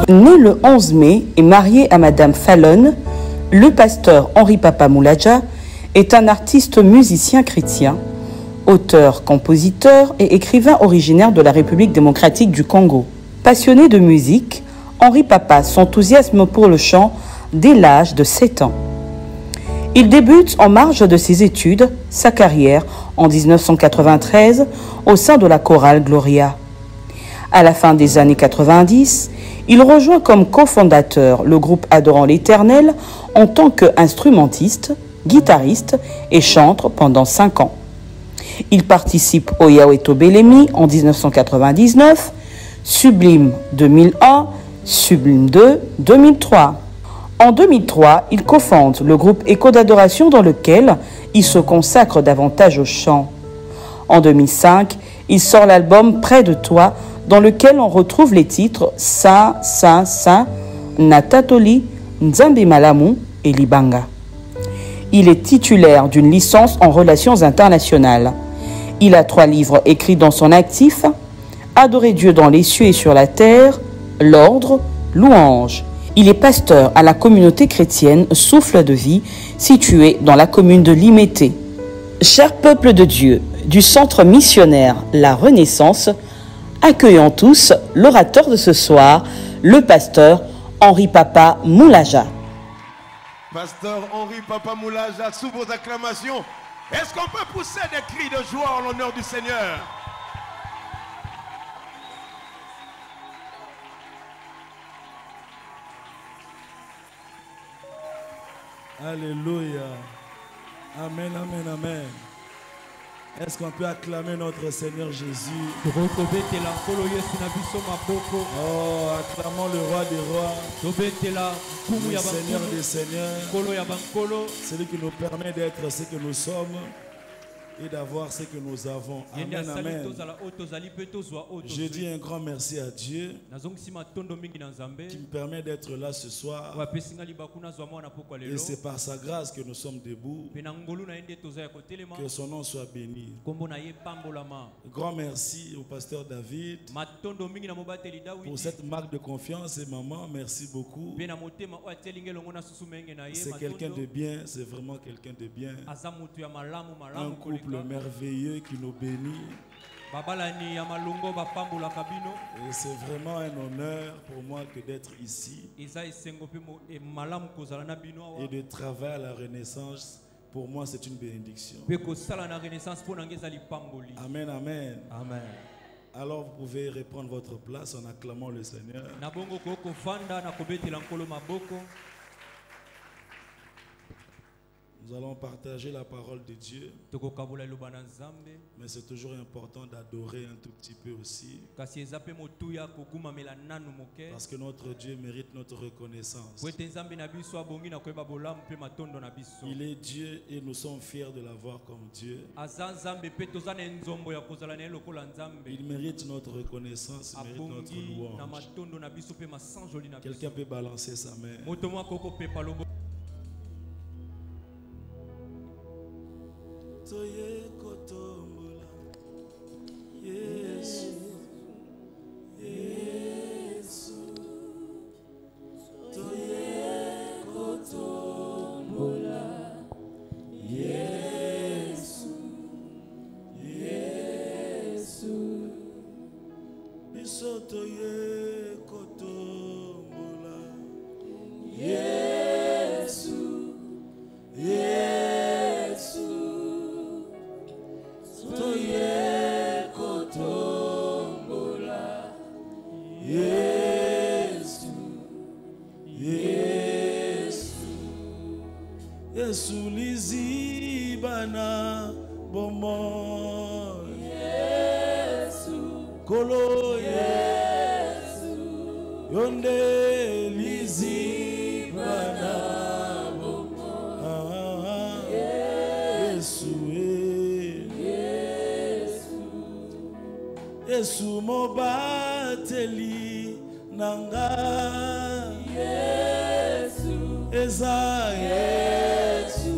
Né le 11 mai et marié à Madame Fallon, le pasteur Henri Papa Moulaja est un artiste musicien chrétien, auteur, compositeur et écrivain originaire de la République démocratique du Congo. Passionné de musique, Henri Papa s'enthousiasme pour le chant dès l'âge de 7 ans. Il débute en marge de ses études sa carrière en 1993 au sein de la chorale Gloria. À la fin des années 90, il rejoint comme cofondateur le groupe Adorant l'Éternel en tant qu'instrumentiste, guitariste et chantre pendant 5 ans. Il participe au Yahweh Tobelemi en 1999, Sublime 2001, Sublime 2 2003. En 2003, il cofonde le groupe Écho d'adoration dans lequel il se consacre davantage au chant. En 2005, il sort l'album Près de toi dans lequel on retrouve les titres Saint, Saint, Saint, Natatoli, Nzambe Malamu et Libanga. Il est titulaire d'une licence en relations internationales. Il a 3 livres écrits dans son actif, Adorer Dieu dans les cieux et sur la terre, L'ordre, Louange. Il est pasteur à la communauté chrétienne Souffle de vie, située dans la commune de Limété. Cher peuple de Dieu, du centre missionnaire La Renaissance, accueillons tous l'orateur de ce soir, le pasteur Henri Papa Moulaja. Pasteur Henri Papa Moulaja, sous vos acclamations, est-ce qu'on peut pousser des cris de joie en l'honneur du Seigneur? Alléluia. Amen, amen, amen. Est-ce qu'on peut acclamer notre Seigneur Jésus? Oh, acclamons le roi des rois, le Seigneur des seigneurs, celui qui nous permet d'être ce que nous sommes et d'avoir ce que nous avons. Amen, amen. Je dis un grand merci à Dieu qui me permet d'être là ce soir. Et c'est par sa grâce que nous sommes debout. Que son nom soit béni. Grand merci au pasteur David pour cette marque de confiance. Et maman, merci beaucoup. C'est quelqu'un de bien, c'est vraiment quelqu'un de bien. Un couple merveilleux qui nous bénit. Et c'est vraiment un honneur pour moi que d'être ici et de travailler à la Renaissance. Pour moi, c'est une bénédiction. Amen, amen. Amen. Alors vous pouvez reprendre votre place en acclamant le Seigneur. Nous allons partager la parole de Dieu. Mais c'est toujours important d'adorer un tout petit peu aussi. Parce que notre Dieu mérite notre reconnaissance. Il est Dieu et nous sommes fiers de l'avoir comme Dieu. Il mérite notre reconnaissance, il mérite notre louange. Quelqu'un peut balancer sa main. Toye kotombola, Yesu, Yesu. Toye kotombola, Yesu, Yesu. Biso toye kotombola, Yesu, Yesu. Yesu lizibana bomo Yesu kolo Yesu yonde lizibana bomo Yesu Yesu Yesu mobateli nanga Yesu eza Yesu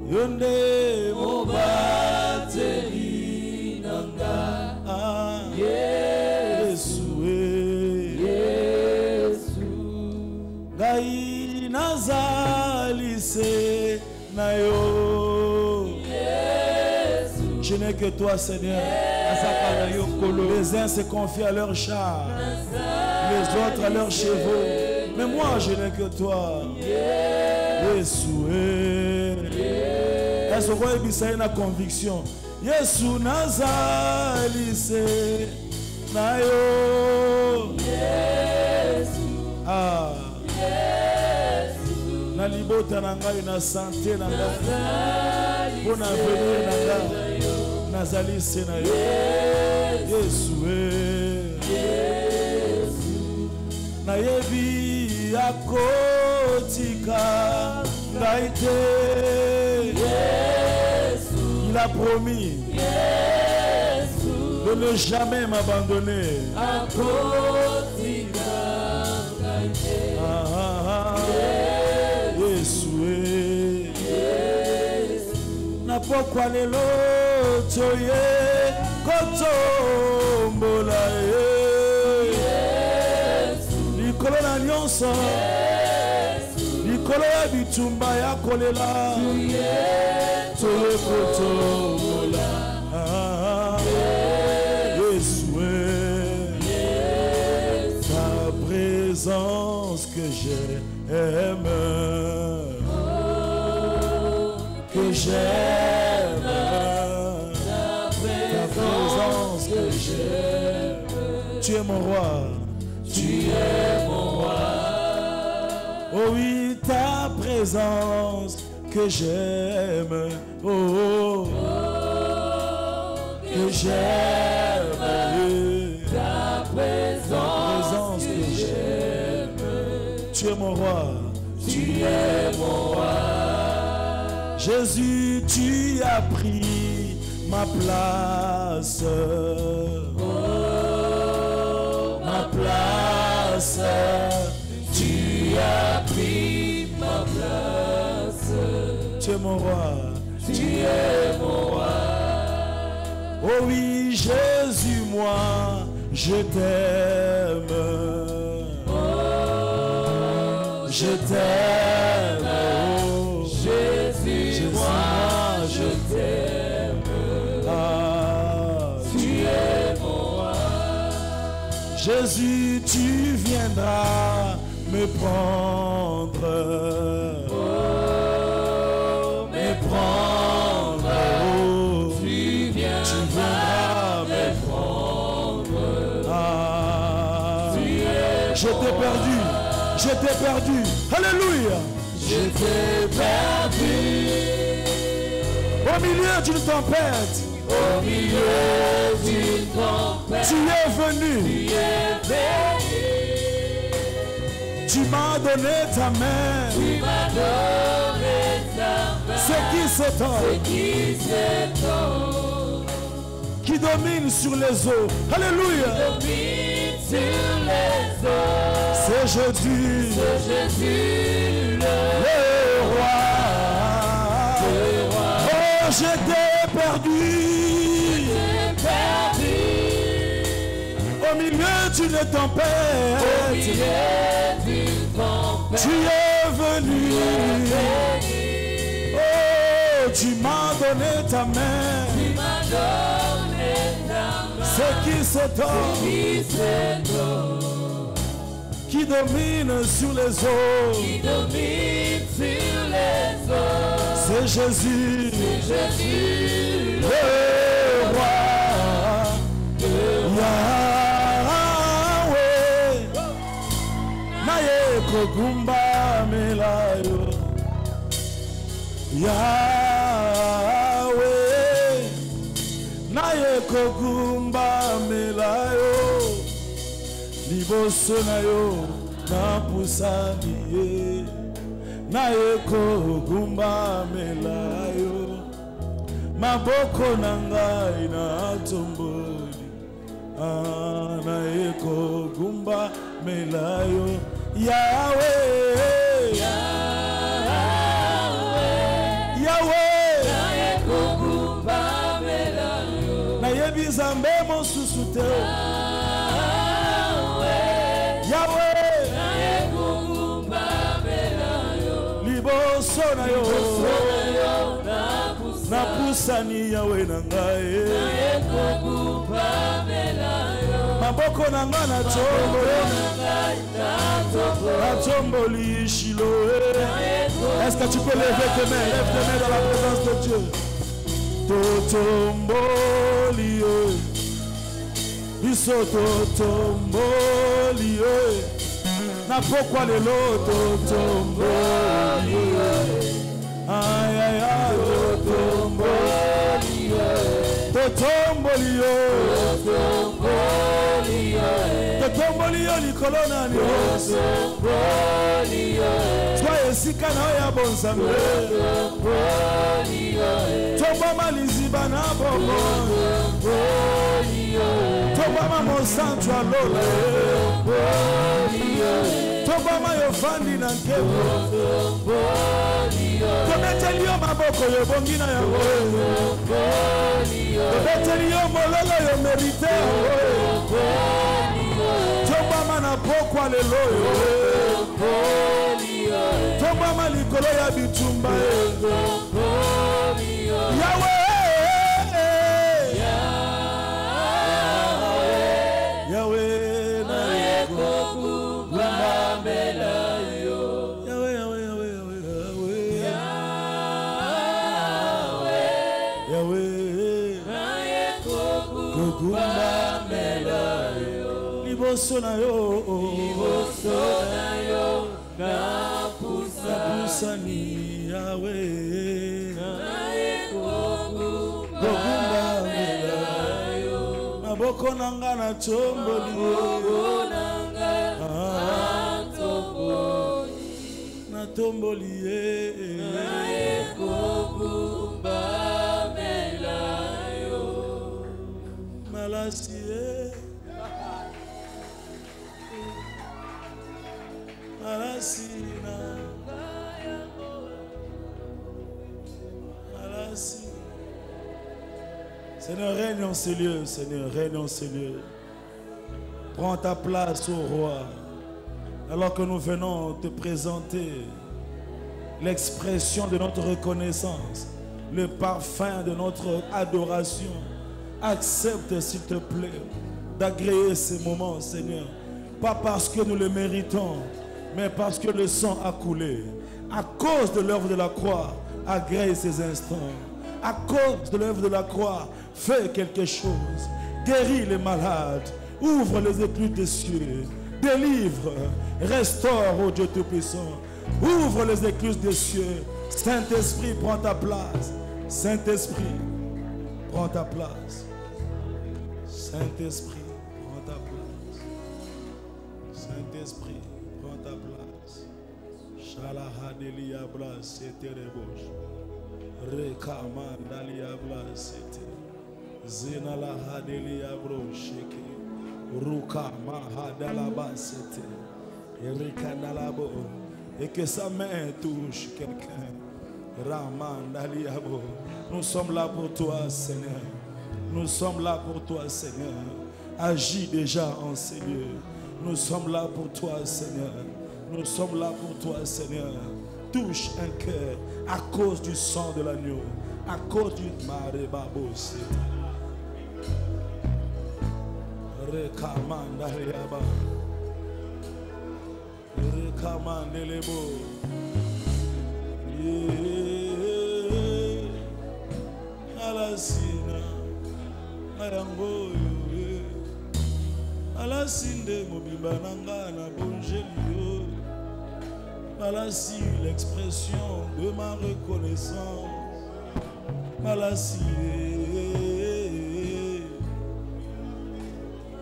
yonde mobateli nanga Yesu Yesu ngai nazalise na yo Yesu je n'ai que toi Seigneur. Les uns se confient à leurs chars, les autres à leurs chevaux, mais moi je n'ai que toi. Yesu est-ce que vous avez une conviction? Yesu nazalise na yo ah na libota na ngai na santé na ngai pour avenir na ngai nazalise na yo Yesu na yebi akotika ngai te il a promis de ne jamais m'abandonner. Na pokwa lelo toye kotombola likolo na nyonso likolo ya bitumba ya kolela toye kotombola ta présence que j'aime, que j'aime, ta présence que j'aime. Tu es mon roi, tu es mon roi. Oh oui, ta présence que j'aime, oh, que j'aime, ta présence que j'aime. Tu es mon roi, tu es mon roi. Jésus, tu as pris ma place, ma place. Tu as pris ma place. Tu es mon roi, tu es mon roi. Oh oui, Jésus, moi, je t'aime. Je t'aime. Oh, Jésus, moi, je t'aime. Ah, tu es mon roi. Jésus, tu viendras me prendre. Me prendre. Oh, tu viendras me prendre. Ah, je t'ai perdu. Je t'ai perdu. Alléluia. Je t'ai perdu. Au milieu d'une tempête. Au milieu d'une tempête. Tu es venu. Tu es venu. Tu m'as donné ta main. Tu m'as donné ta main. Ce qui s'étend. Ce qui s'étend. Qui domine sur les eaux. Alléluia. Qui domine sur les eaux. C'est Jésus. C'est Jésus le roi. Oh, je t'ai perdu. Au milieu d'une tempête. Au milieu d'une tempête. Tu es venu. Oh, tu m'as donné ta main. Tu m'as donné ta main. C'est qui cet homme? Qui domine sur les eaux. Qui domine sur les eaux. C'est Jésus. C'est Jésus le roi. Yahweh. Naye kogumba melayo. Yahweh. Naye kogumba melayo. Liboso na yo na pusani ye na eko gumba melayo maboko na ngai na tomboli Anaeko gumba melayo Yahweh Yahweh Anaeko gumba melayo Na yebi zambe mo susute Yahweh Anaeko gumba melayo Liboso na yo na pusani Yahweh na ngai maboko na ngai na tomboli Shilo. Est-ce que tu peux lever tes mains? Lève tes mains dans la présence de Dieu. Totomboli biso totomboli na pourquoi les lots totomboli aïe aïe aïe totomboli likolo na yo sois esika na yo ya bonzambe tobama liziba na bongo tobama mosantu alola tobama yo fandi na nkebo tobeteli yo maboko yo bongi na yango tobeteli yo mololo yo merite yango tobama na pokwa lelo yo tobama likolo ya bitumba Yahweh Yahweh na yekokumbambela yo Yahweh Yahweh Yahweh Yahweh Yahweh na yekokumbambela yo liboso na yo na pusani Yahweh na yekokumbambela yo maboko nanga na tomboli na tomboli na yekokumbambela yo malasi malasina malasi. Seigneur, règne en ces lieux, Seigneur, règne en ces lieux. Prends ta place, ô roi, alors que nous venons te présenter l'expression de notre reconnaissance, le parfum de notre adoration. Accepte, s'il te plaît, d'agréer ces moments, Seigneur. Pas parce que nous le méritons, mais parce que le sang a coulé. À cause de l'œuvre de la croix, agrée ces instants. À cause de l'œuvre de la croix, fais quelque chose. Guéris les malades. Ouvre les écluses des cieux. Délivre. Restaure, ô Dieu Tout-Puissant. Ouvre les écluses des cieux. Saint-Esprit, prends ta place. Saint-Esprit, prends ta place. Saint-Esprit, prends ta place. Saint-Esprit, prends ta place. Shalahadelia blas, c'était rebouche. Rekamandalia blas, c'était. Zinalahadelia brocheke. Ruka mahadalaba, c'était. Erikandalabo. Et que sa main touche quelqu'un. Ramandaliabo. Nous sommes là pour toi, Seigneur. Nous sommes là pour toi, Seigneur. Agis déjà en ces lieux. Nous sommes là pour toi, Seigneur. Nous sommes là pour toi, Seigneur. Touche un cœur à cause du sang de l'agneau, à cause du marebabo. Rekamandaliaba. Rekamandelebo. Alasina ayangoyo alasinde mobimba nanga na bongelio malasi l'expression de ma reconnaissance malasi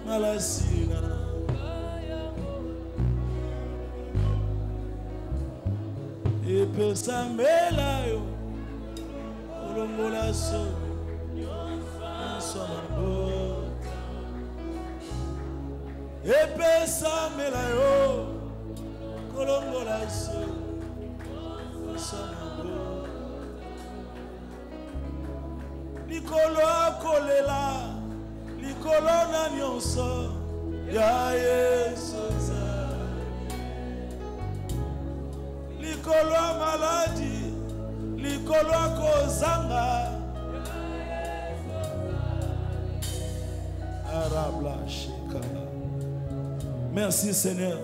malasina et pesa melayo olongola so Epesa melayo kolongola se sango likolo akolela likolo na nyonso ya Yesu likolo maladi likolo akozanga arabla shikala. Merci Seigneur,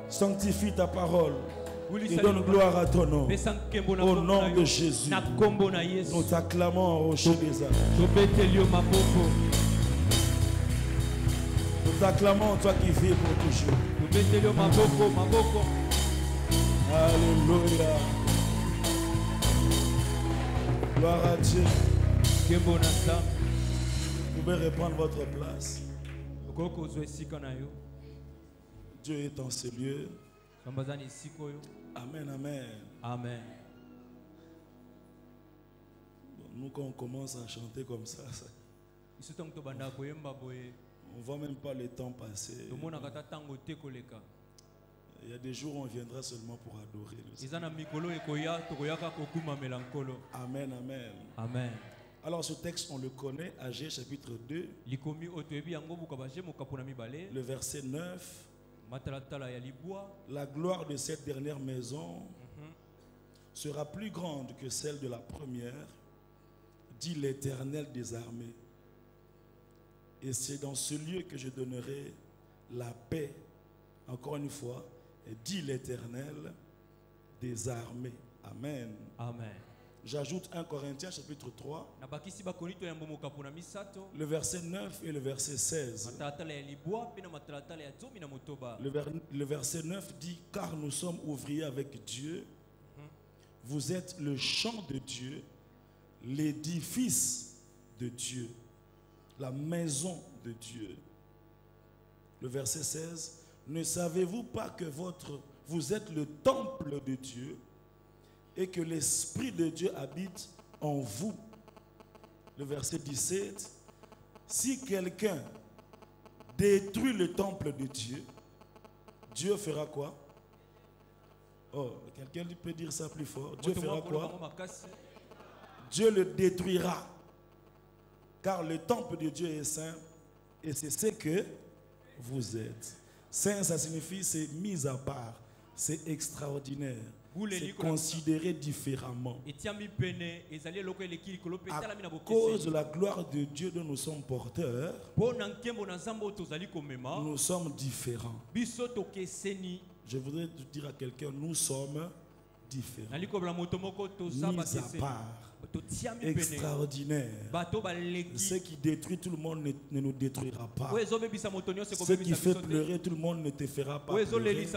sanctifie ta parole et donne gloire à ton nom. Au nom de Jésus, nous t'acclamons au rocher des âges. Nous t'acclamons, toi qui vis pour toujours. Alléluia. Gloire à Dieu. Vous pouvez reprendre votre place. Dieu est en ces lieux. Amen, amen. Amen. Nous, quand on commence à chanter comme ça, on ne voit même pas le temps passer. Il y a des jours où on viendra seulement pour adorer le Seigneur. Amen, amen. Amen. Alors ce texte, on le connaît, Agé chapitre 2, le verset 9. La gloire de cette dernière maison sera plus grande que celle de la première, dit l'Éternel des armées. Et c'est dans ce lieu que je donnerai la paix, encore une fois, dit l'Éternel des armées. Amen. Amen. J'ajoute 1 Corinthiens chapitre 3, le verset 9 et le verset 16. Le verset 9 dit: car nous sommes ouvriers avec Dieu, vous êtes le champ de Dieu, l'édifice de Dieu, la maison de Dieu. Le verset 16: ne savez-vous pas que vous êtes le temple de Dieu et que l'Esprit de Dieu habite en vous? Le verset 17: si quelqu'un détruit le temple de Dieu, Dieu fera quoi? Oh, quelqu'un peut dire ça plus fort. Dieu fera quoi? Dieu le détruira. Car le temple de Dieu est saint et c'est ce que vous êtes. Saint, ça signifie c'est mis à part, c'est extraordinaire. C'est considéré différemment. À cause de la gloire de Dieu dont nous sommes porteurs, nous sommes différents. Je voudrais dire à quelqu'un, nous sommes différents. Mis à part, extraordinaire. Ce qui détruit tout le monde ne nous détruira pas. Ce qui fait pleurer tout le monde ne te fera pas pleurer.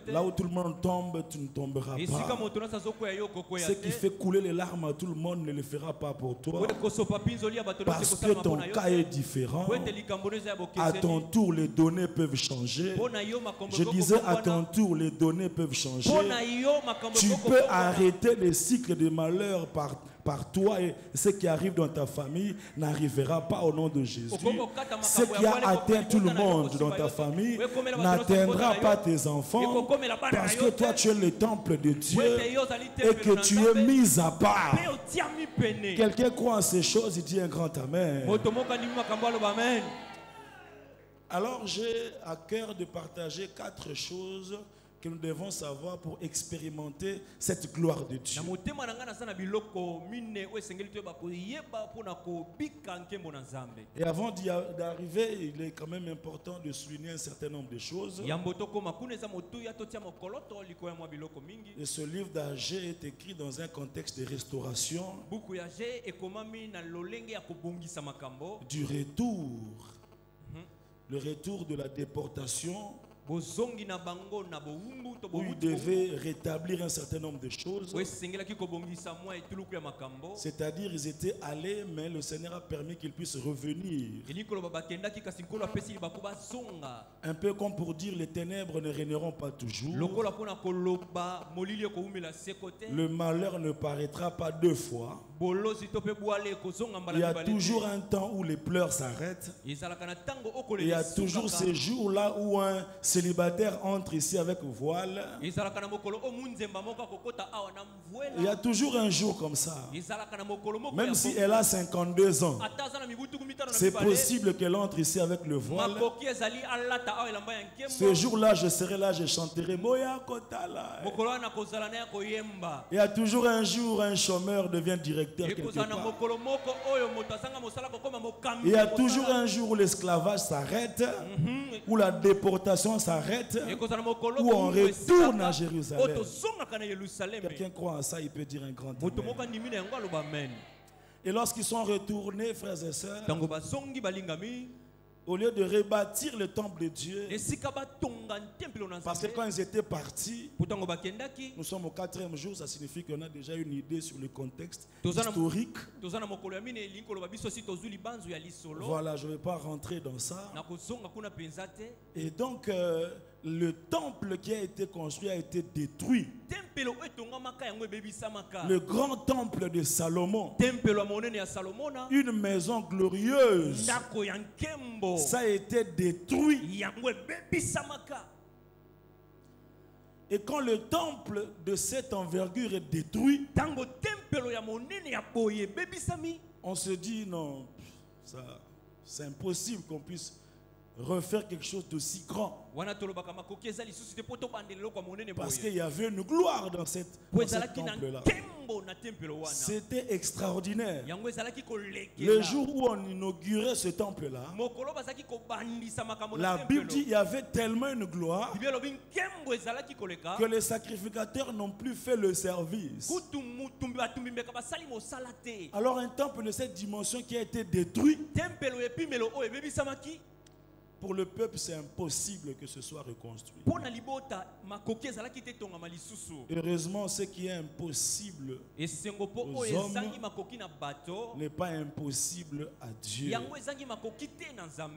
Là où tout le monde tombe, tu ne tomberas pas. Ce qui fait couler les larmes à tout le monde ne le fera pas pour toi. Parce que ton cas est différent. À ton tour, les données peuvent changer. Je disais, à ton tour, les données peuvent changer. Tu peux arrêter les cycles de malheur par toi, et ce qui arrive dans ta famille n'arrivera pas au nom de Jésus. Ce qui a atteint tout le monde dans ta famille n'atteindra pas tes enfants, parce que toi tu es le temple de Dieu et que tu es mis à part. Quelqu'un croit en ces choses, il dit un grand amen. Alors j'ai à cœur de partager 4 choses que nous devons savoir pour expérimenter cette gloire de Dieu. Et avant d'arriver, il est quand même important de souligner un certain nombre de choses. Et ce livre d'Agé est écrit dans un contexte de restauration, du retour, le retour de la déportation, où il devait rétablir un certain nombre de choses. C'est-à-dire ils étaient allés, mais le Seigneur a permis qu'ils puissent revenir. Un peu comme pour dire, les ténèbres ne régneront pas toujours. Le malheur ne paraîtra pas 2 fois. Il y a toujours un temps où les pleurs s'arrêtent. Il y a toujours ces jours-là où un célibataire entre ici avec voile. Il y a toujours un jour comme ça. Même si elle a 52 ans, c'est possible qu'elle entre ici avec le voile. Ce jour-là, je serai là, je chanterai Boya Kotala. Il y a toujours un jour, un chômeur devient directeur quelque part. Il y a toujours un jour où l'esclavage s'arrête, où la déportation s'arrête, où on retourne à Jérusalem. Quelqu'un croit en ça, il peut dire un grand amen. Et lorsqu'ils sont retournés, frères et sœurs, au lieu de rebâtir le temple de Dieu, parce que quand ils étaient partis, nous sommes au 4e jour, ça signifie qu'on a déjà une idée sur le contexte historique. Voilà, je ne vais pas rentrer dans ça. Et donc, le temple qui a été construit a été détruit. Le grand temple de Salomon, une maison glorieuse, ça a été détruit. Et quand le temple de cette envergure est détruit, on se dit non, c'est impossible qu'on puisse refaire quelque chose d'aussi grand. Parce qu'il y avait une gloire dans ce temple-là. C'était extraordinaire. Le jour où on inaugurait ce temple-là, la Bible dit qu'il y avait tellement une gloire que les sacrificateurs n'ont plus fait le service. Alors un temple de cette dimension qui a été détruit, pour le peuple, c'est impossible que ce soit reconstruit. Heureusement, ce qui est impossible aux hommes n'est pas impossible à Dieu.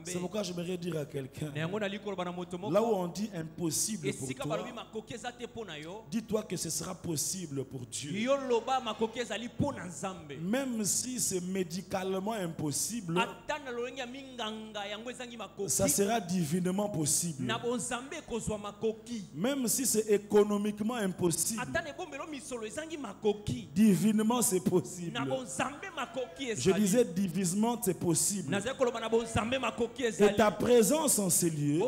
C'est pourquoi je voudrais dire à quelqu'un, là où on dit impossible pour toi, dis-toi que ce sera possible pour Dieu. Même si c'est médicalement impossible, ça sera divinement possible. Même si c'est économiquement impossible, divinement c'est possible. Je disais divinement c'est possible. Et ta présence en ces lieux,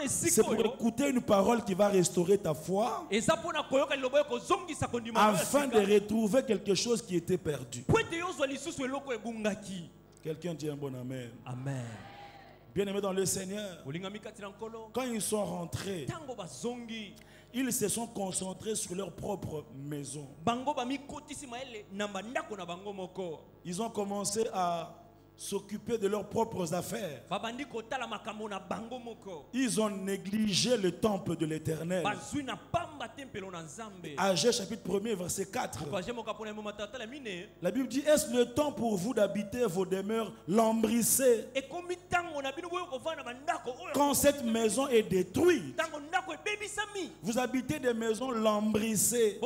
c'est pour écouter une parole qui va restaurer ta foi, afin de retrouver quelque chose qui était perdu. Quelqu'un dit un bon amen. Amen. Bien-aimés dans le Seigneur, quand ils sont rentrés, ils se sont concentrés sur leur propre maison. Ils ont commencé à s'occuper de leurs propres affaires. Ils ont négligé le temple de l'Éternel. Agé chapitre 1er verset 4. La Bible dit: est-ce le temps pour vous d'habiter vos demeures lambrissées? Quand cette maison est détruite, vous habitez des maisons lambrissées,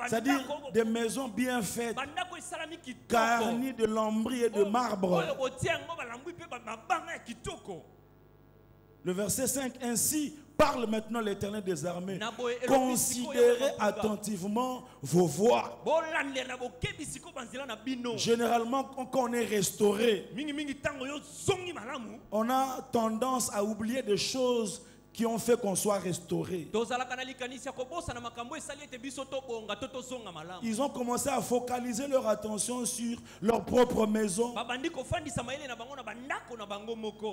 c'est-à-dire des maisons bien faites, garnies de lambris et de marbre. Le verset 5, ainsi parle maintenant l'Éternel des armées: considérez attentivement vos voies. Généralement, quand on est restauré, on a tendance à oublier des choses qui ont fait qu'on soit restauré. Ils ont commencé à focaliser leur attention sur leur propre maison.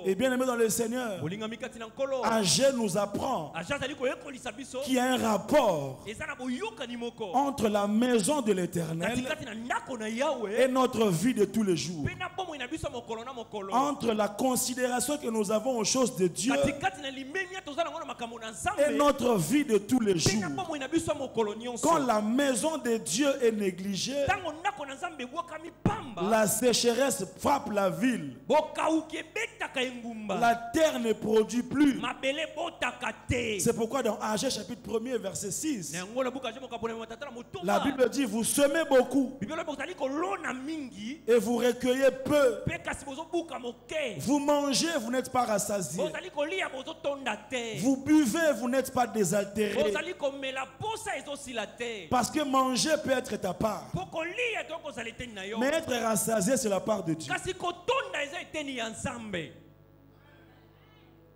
Et bien aimé dans le Seigneur, Agé nous apprend qu'il y a un rapport entre la maison de l'Éternel et notre vie de tous les jours, entre la considération que nous avons aux choses de Dieu et notre vie de tous les jours. Quand la maison de Dieu est négligée, la sécheresse frappe la ville. La terre ne produit plus. C'est pourquoi dans Agé chapitre 1er verset 6, la Bible dit vous semez beaucoup et vous recueillez peu. Vous mangez, vous n'êtes pas rassasié. Vous buvez, vous n'êtes pas désaltéré. Parce que manger peut être ta part, mais être rassasié c'est la part de Dieu.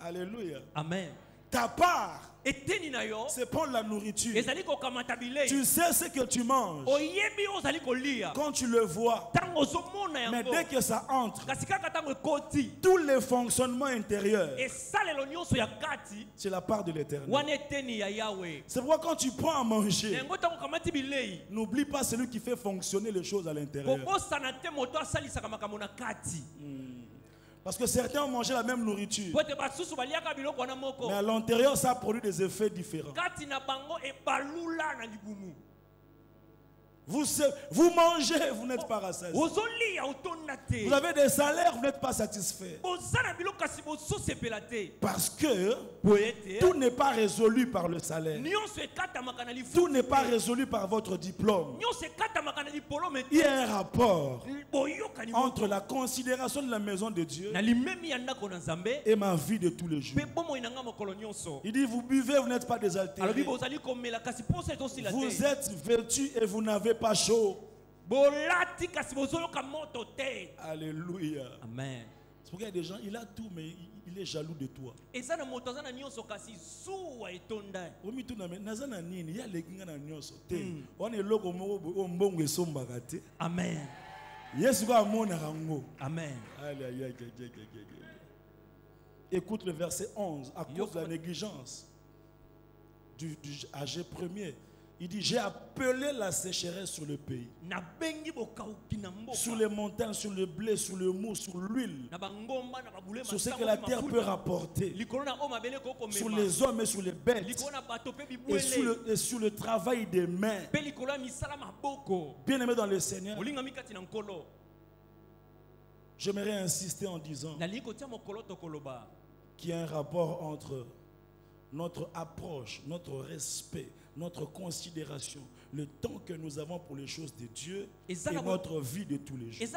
Alléluia. Amen. Ta part, c'est prendre la nourriture. Tu sais ce que tu manges quand tu le vois. Mais dès que ça entre, tous les fonctionnements intérieurs, c'est la part de l'Éternel. C'est pourquoi quand tu prends à manger, n'oublie pas celui qui fait fonctionner les choses à l'intérieur. Parce que certains ont mangé la même nourriture, mais à l'intérieur ça produit des effets différents. Vous mangez, vous n'êtes pas rassasié. Vous avez des salaires, vous n'êtes pas satisfait. Parce que tout n'est pas résolu par le salaire. Tout n'est pas résolu par votre diplôme. Il y a un rapport entre la considération de la maison de Dieu et ma vie de tous les jours. Il dit vous buvez, vous n'êtes pas désaltéré. Vous êtes vêtus et vous n'avez pas chaud. Alléluia. Amen. C'est pourquoi il y a des gens, il a tout mais il est jaloux de toi. Amen. Amen. Écoute le verset 11. À cause de la négligence du âgé premier, il dit j'ai appelé la sécheresse sur le pays, sur les montagnes, sur le blé, sur le mou, sur l'huile, sur ce que la terre peut rapporter, sur les hommes et sur les bêtes, et sur le travail des mains. Bien aimé dans le Seigneur, j'aimerais insister en disant qu'il y a un rapport entre notre approche, notre respect, notre considération, le temps que nous avons pour les choses de Dieu et notre vie de tous les jours.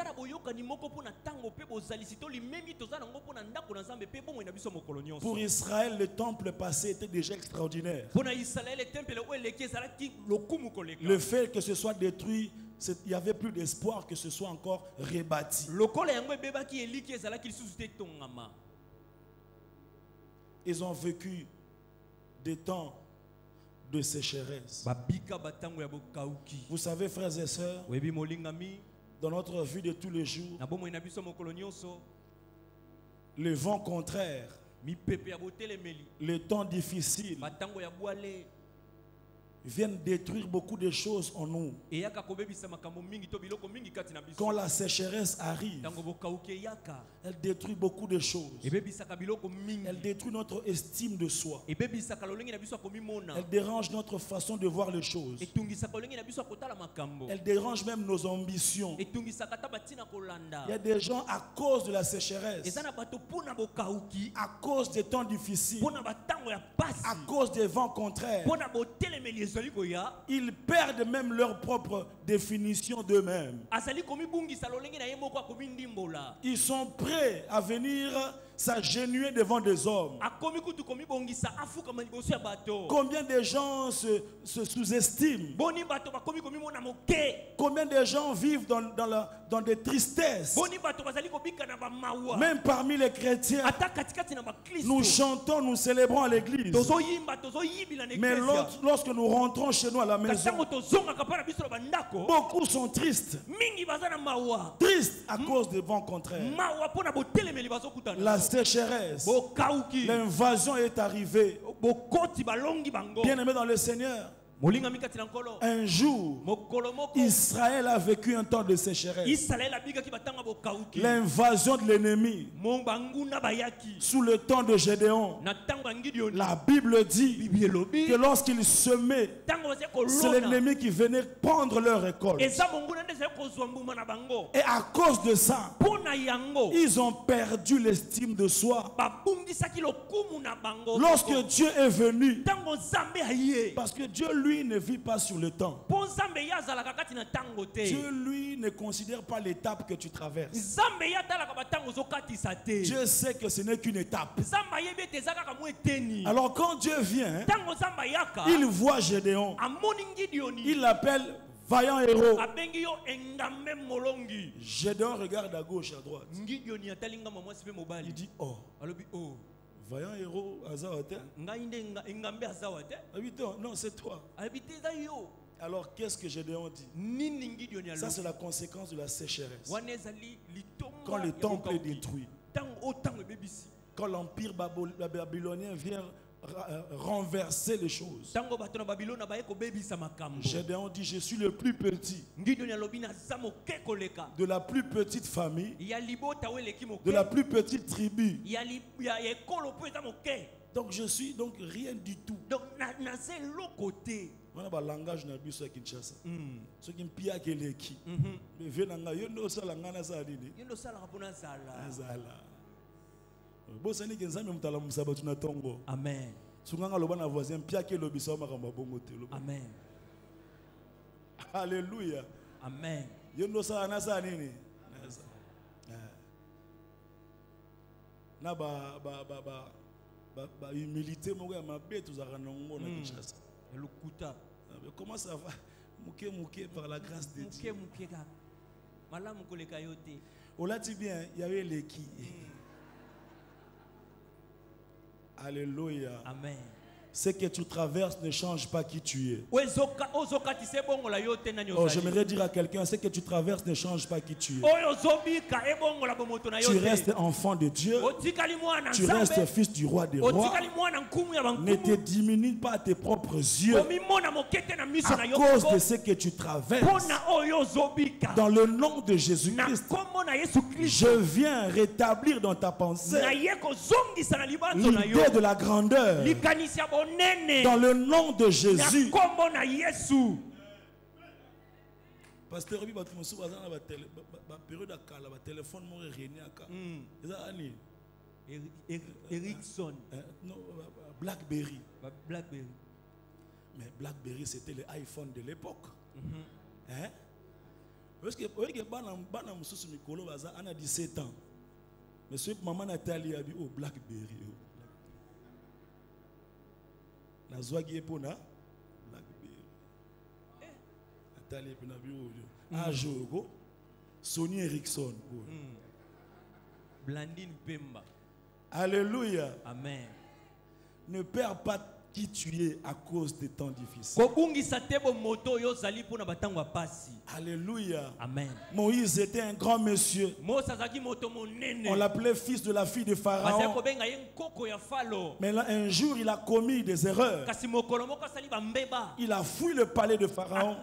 Pour Israël, le temple passé était déjà extraordinaire. Le fait que ce soit détruit, il n'y avait plus d'espoir que ce soit encore rebâti. Ils ont vécu des temps de sécheresse. Vous savez, frères et sœurs, dans notre vie de tous les jours, le vent contraire, les temps difficiles viennent détruire beaucoup de choses en nous. Quand la sécheresse arrive, elle détruit beaucoup de choses. Elle détruit notre estime de soi. Elle dérange notre façon de voir les choses. Elle dérange même nos ambitions. Il y a des gens, à cause de la sécheresse, à cause des temps difficiles, à cause des vents contraires, ils perdent même leur propre définition d'eux-mêmes. Ils sont prêts à venir s'agenouiller devant des hommes. Combien de gens se sous-estiment? Combien de gens vivent dans des tristesses? Même parmi les chrétiens, nous chantons, nous célébrons à l'église. Mais lorsque nous rentrons chez nous à la maison, beaucoup sont tristes. Tristes à cause des vents contraires. La sécheresse, l'invasion est arrivée. Bien aimé dans le Seigneur, Un jour, Israël a vécu un temps de sécheresse. L'invasion de l'ennemi. Sous le temps de Gédéon, la Bible dit que lorsqu'ils semaient, c'est l'ennemi qui venait prendre leur récolte. Et à cause de ça, ils ont perdu l'estime de soi. Lorsque Dieu est venu, parce que Dieu lui ne vit pas sur le temps. Dieu lui ne considère pas l'étape que tu traverses. Dieu sait que ce n'est qu'une étape. Alors quand Dieu vient, il voit Gédéon, il l'appelle vaillant héros. Gédéon regarde à gauche, à droite. Il dit oh, vaillant héros, non, c'est toi. Alors qu'est-ce que Gédéon dit? Ça, c'est la conséquence de la sécheresse. Quand le temple est détruit, quand l'empire babylonien vient renverser les choses, Gédéon dit: je suis le plus petit de la plus petite famille, de la plus petite tribu. Donc je suis donc rien du tout. On a un langage dans le bus à Kinshasa. Ce qui me pille à Keleki. Mais venanga yondo sala ngana sala dini. Yondo sala kapona sala. Sala. Bosani kenzami mtala musaba tuna tongo. Amen. Sunganga loba na voisin pia ke lobisa makamba bongo te loba. Amen. Alléluia. Amen. Yondo sala na sala nini? Na ba humilité mon gars ma bête aux aranongo na Kinshasa. Comment ça va? Mouké par la grâce de Dieu. On l'a dit bien, il y avait les qui. Alléluia. Amen. Ce que tu traverses ne change pas qui tu es. Oh, j'aimerais dire à quelqu'un, ce que tu traverses ne change pas qui tu es. Tu restes enfant de Dieu. Tu restes fils du roi des rois. Ne te diminue pas à tes propres yeux à cause de ce que tu traverses. Dans le nom de Jésus-Christ, je viens rétablir dans ta pensée l'idée de la grandeur. Dans le nom de Jésus. Pasteur Obi Batumusu bazana ba période akala ba téléphone mo réuni aka. Eza ani Ericsson. Non, BlackBerry. BlackBerry. Mais BlackBerry c'était le iPhone de l'époque. Hein? Parce que bana mususu mikolo baza ana 17 ans. Mais ce maman Nathalie a dit oh BlackBerry. Na zwagi epona BlackBerry. Nathalie epona bio. Ajogo Sony Ericsson. Blandine Pemba. Alléluia. Amen. Ne perds pas qui tu es à cause des temps difficiles. Alléluia. Amen. Moïse était un grand monsieur. On l'appelait fils de la fille de Pharaon. Mais là, un jour, il a commis des erreurs. Il a fui le palais de Pharaon.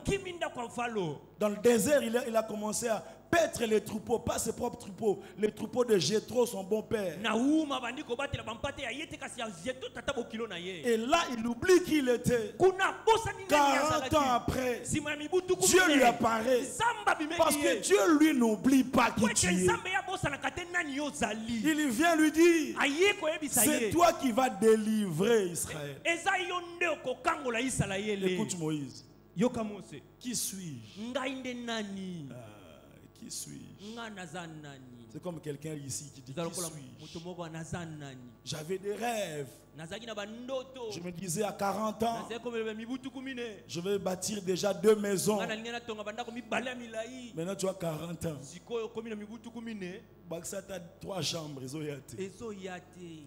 Dans le désert, il a commencé à paître les troupeaux, pas ses propres troupeaux, les troupeaux de Jéthro, son bon père. Et là, il oublie qui il était. 40 ans après, Dieu lui apparaît. Parce que Dieu lui n'oublie pas qui tu es. Il vient lui dire, c'est toi qui vas délivrer Israël. Écoute Moïse. Qui suis-je? Qui suis-je? C'est comme quelqu'un ici qui dit qui suis-je? J'avais des rêves. Je me disais à 40 ans, je vais bâtir déjà 2 maisons. Maintenant tu as 40 ans. Ça a 3 chambres.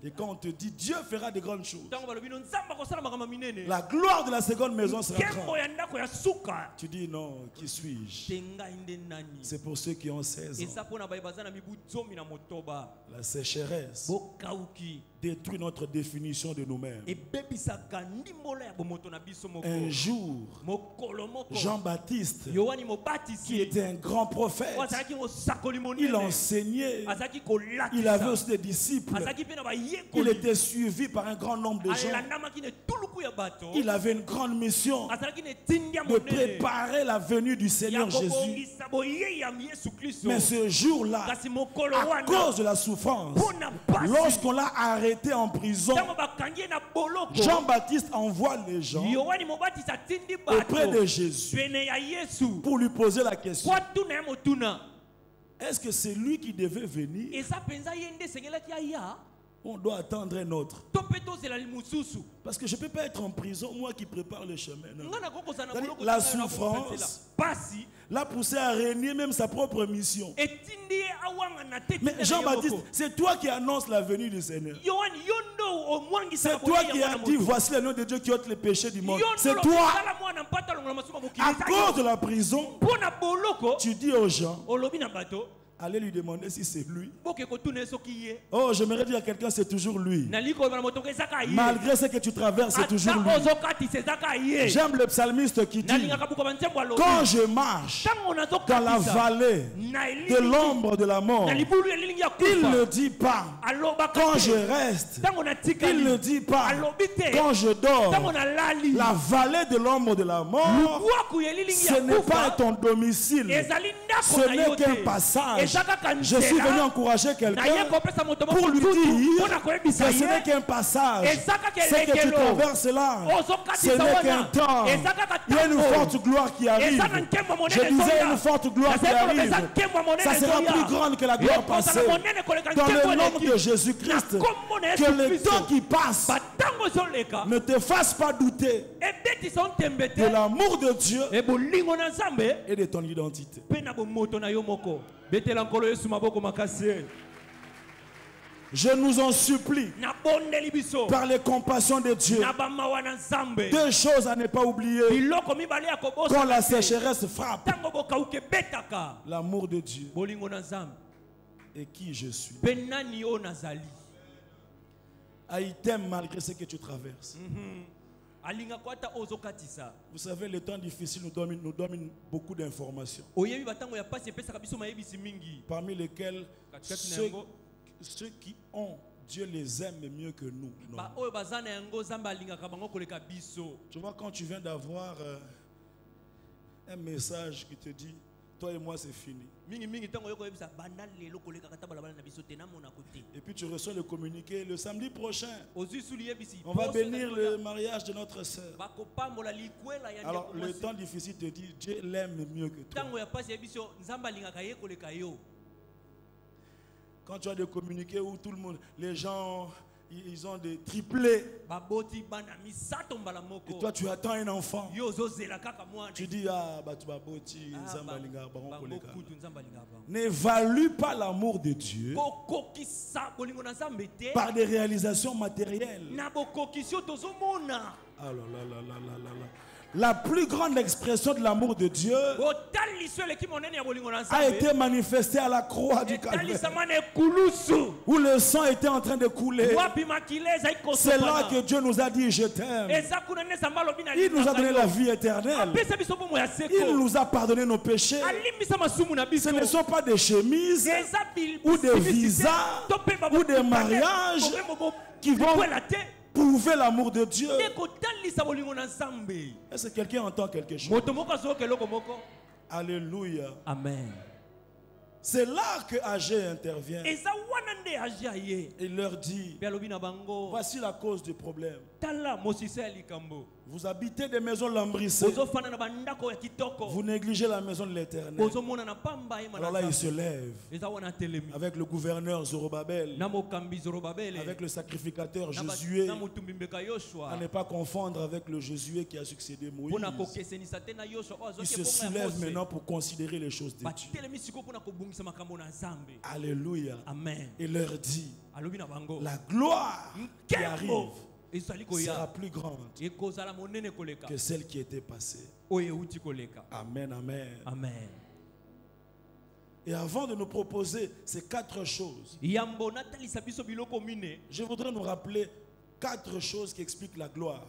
Et quand on te dit Dieu fera de grandes choses, la gloire de la seconde maison sera grande. Tu dis non, qui suis-je? C'est pour ceux qui ont 16 ans. La sécheresse détruit notre définition de nous-mêmes. Un jour, Jean-Baptiste, qui était un grand prophète, il enseignait, il avait aussi des disciples, il était suivi par un grand nombre de gens. Il avait une grande mission de préparer la venue du Seigneur Jésus. Mais ce jour-là, à cause de la souffrance, lorsqu'on l'a arrêté en prison, Jean-Baptiste envoie les gens auprès de Jésus pour lui poser la question: est-ce que c'est lui qui devait venir? On doit attendre un autre. Parce que je ne peux pas être en prison, moi qui prépare le chemin. La souffrance l'a poussé à régner même sa propre mission. Mais Jean-Baptiste, c'est toi qui annonces la venue du Seigneur. C'est toi qui as dit: voici le nom de Dieu qui ôte les péchés du monde. C'est toi. À cause de la prison, tu dis aux gens: allez lui demander si c'est lui. Oh, j'aimerais dire à quelqu'un: c'est toujours lui. Malgré ce que tu traverses, c'est toujours lui. J'aime le psalmiste qui dit: quand je marche dans la vallée de l'ombre de la mort, il ne dit pas quand je reste, il ne dit pas quand je dors. La vallée de l'ombre de la mort, ce n'est pas ton domicile, ce n'est qu'un passage. Je suis venu encourager quelqu'un pour lui dire que ce n'est qu'un passage. C'est que tu traverses là, ce n'est qu'un temps. Il y a une forte gloire qui arrive. Je disais une forte gloire qui arrive. Ça sera plus grande que la gloire passée. Dans le nom de Jésus-Christ, que le temps qui passe ne te fasse pas douter de l'amour de Dieu et de ton identité. Je nous en supplie, par les compassions de Dieu, deux choses à ne pas oublier quand la sécheresse frappe: l'amour de Dieu et qui je suis. Il t'aime malgré ce que tu traverses. Vous savez, le temps difficile nous donne beaucoup d'informations, parmi lesquelles ceux qui ont Dieu les aime mieux que nous. Tu vois, quand tu viens d'avoir un message qui te dit: toi et moi c'est fini, et puis tu reçois le communiqué: le samedi prochain on va bénir le mariage de notre soeur. Alors le temps difficile te dit: Dieu l'aime mieux que toi. Quand tu as des communiqués où tout le monde, les gens, ils ont des triplés, et toi tu attends un enfant, tu dis: ah, bah tu vas boti, n'évalue pas l'amour de Dieu par des réalisations matérielles. Ah là là là là là là. La plus grande expression de l'amour de Dieu a été manifestée à la croix du Calvaire, où le sang était en train de couler. C'est là que Dieu nous a dit: je t'aime. Il nous a donné la vie éternelle. Il nous a pardonné nos péchés. Ce ne sont pas des chemises ou des visas ou des mariages qui vont prouver l'amour de Dieu. Est-ce que quelqu'un entend quelque chose? Alléluia. Amen. C'est là que Agé intervient. Il leur dit: voici la cause du problème. Vous habitez des maisons lambrissées. Vous négligez la maison de l'Éternel. Alors là, il se lève avec le gouverneur Zorobabel, avec le sacrificateur Josué, à ne pas confondre avec le Josué qui a succédé Moïse. Il se soulève maintenant pour considérer les choses de Dieu. Alléluia. Amen. Il leur dit: la gloire qui arrive sera plus grande que celle qui était passée. Amen, amen. Amen. Et avant de nous proposer ces 4 choses, je voudrais nous rappeler 4 choses qui expliquent la gloire.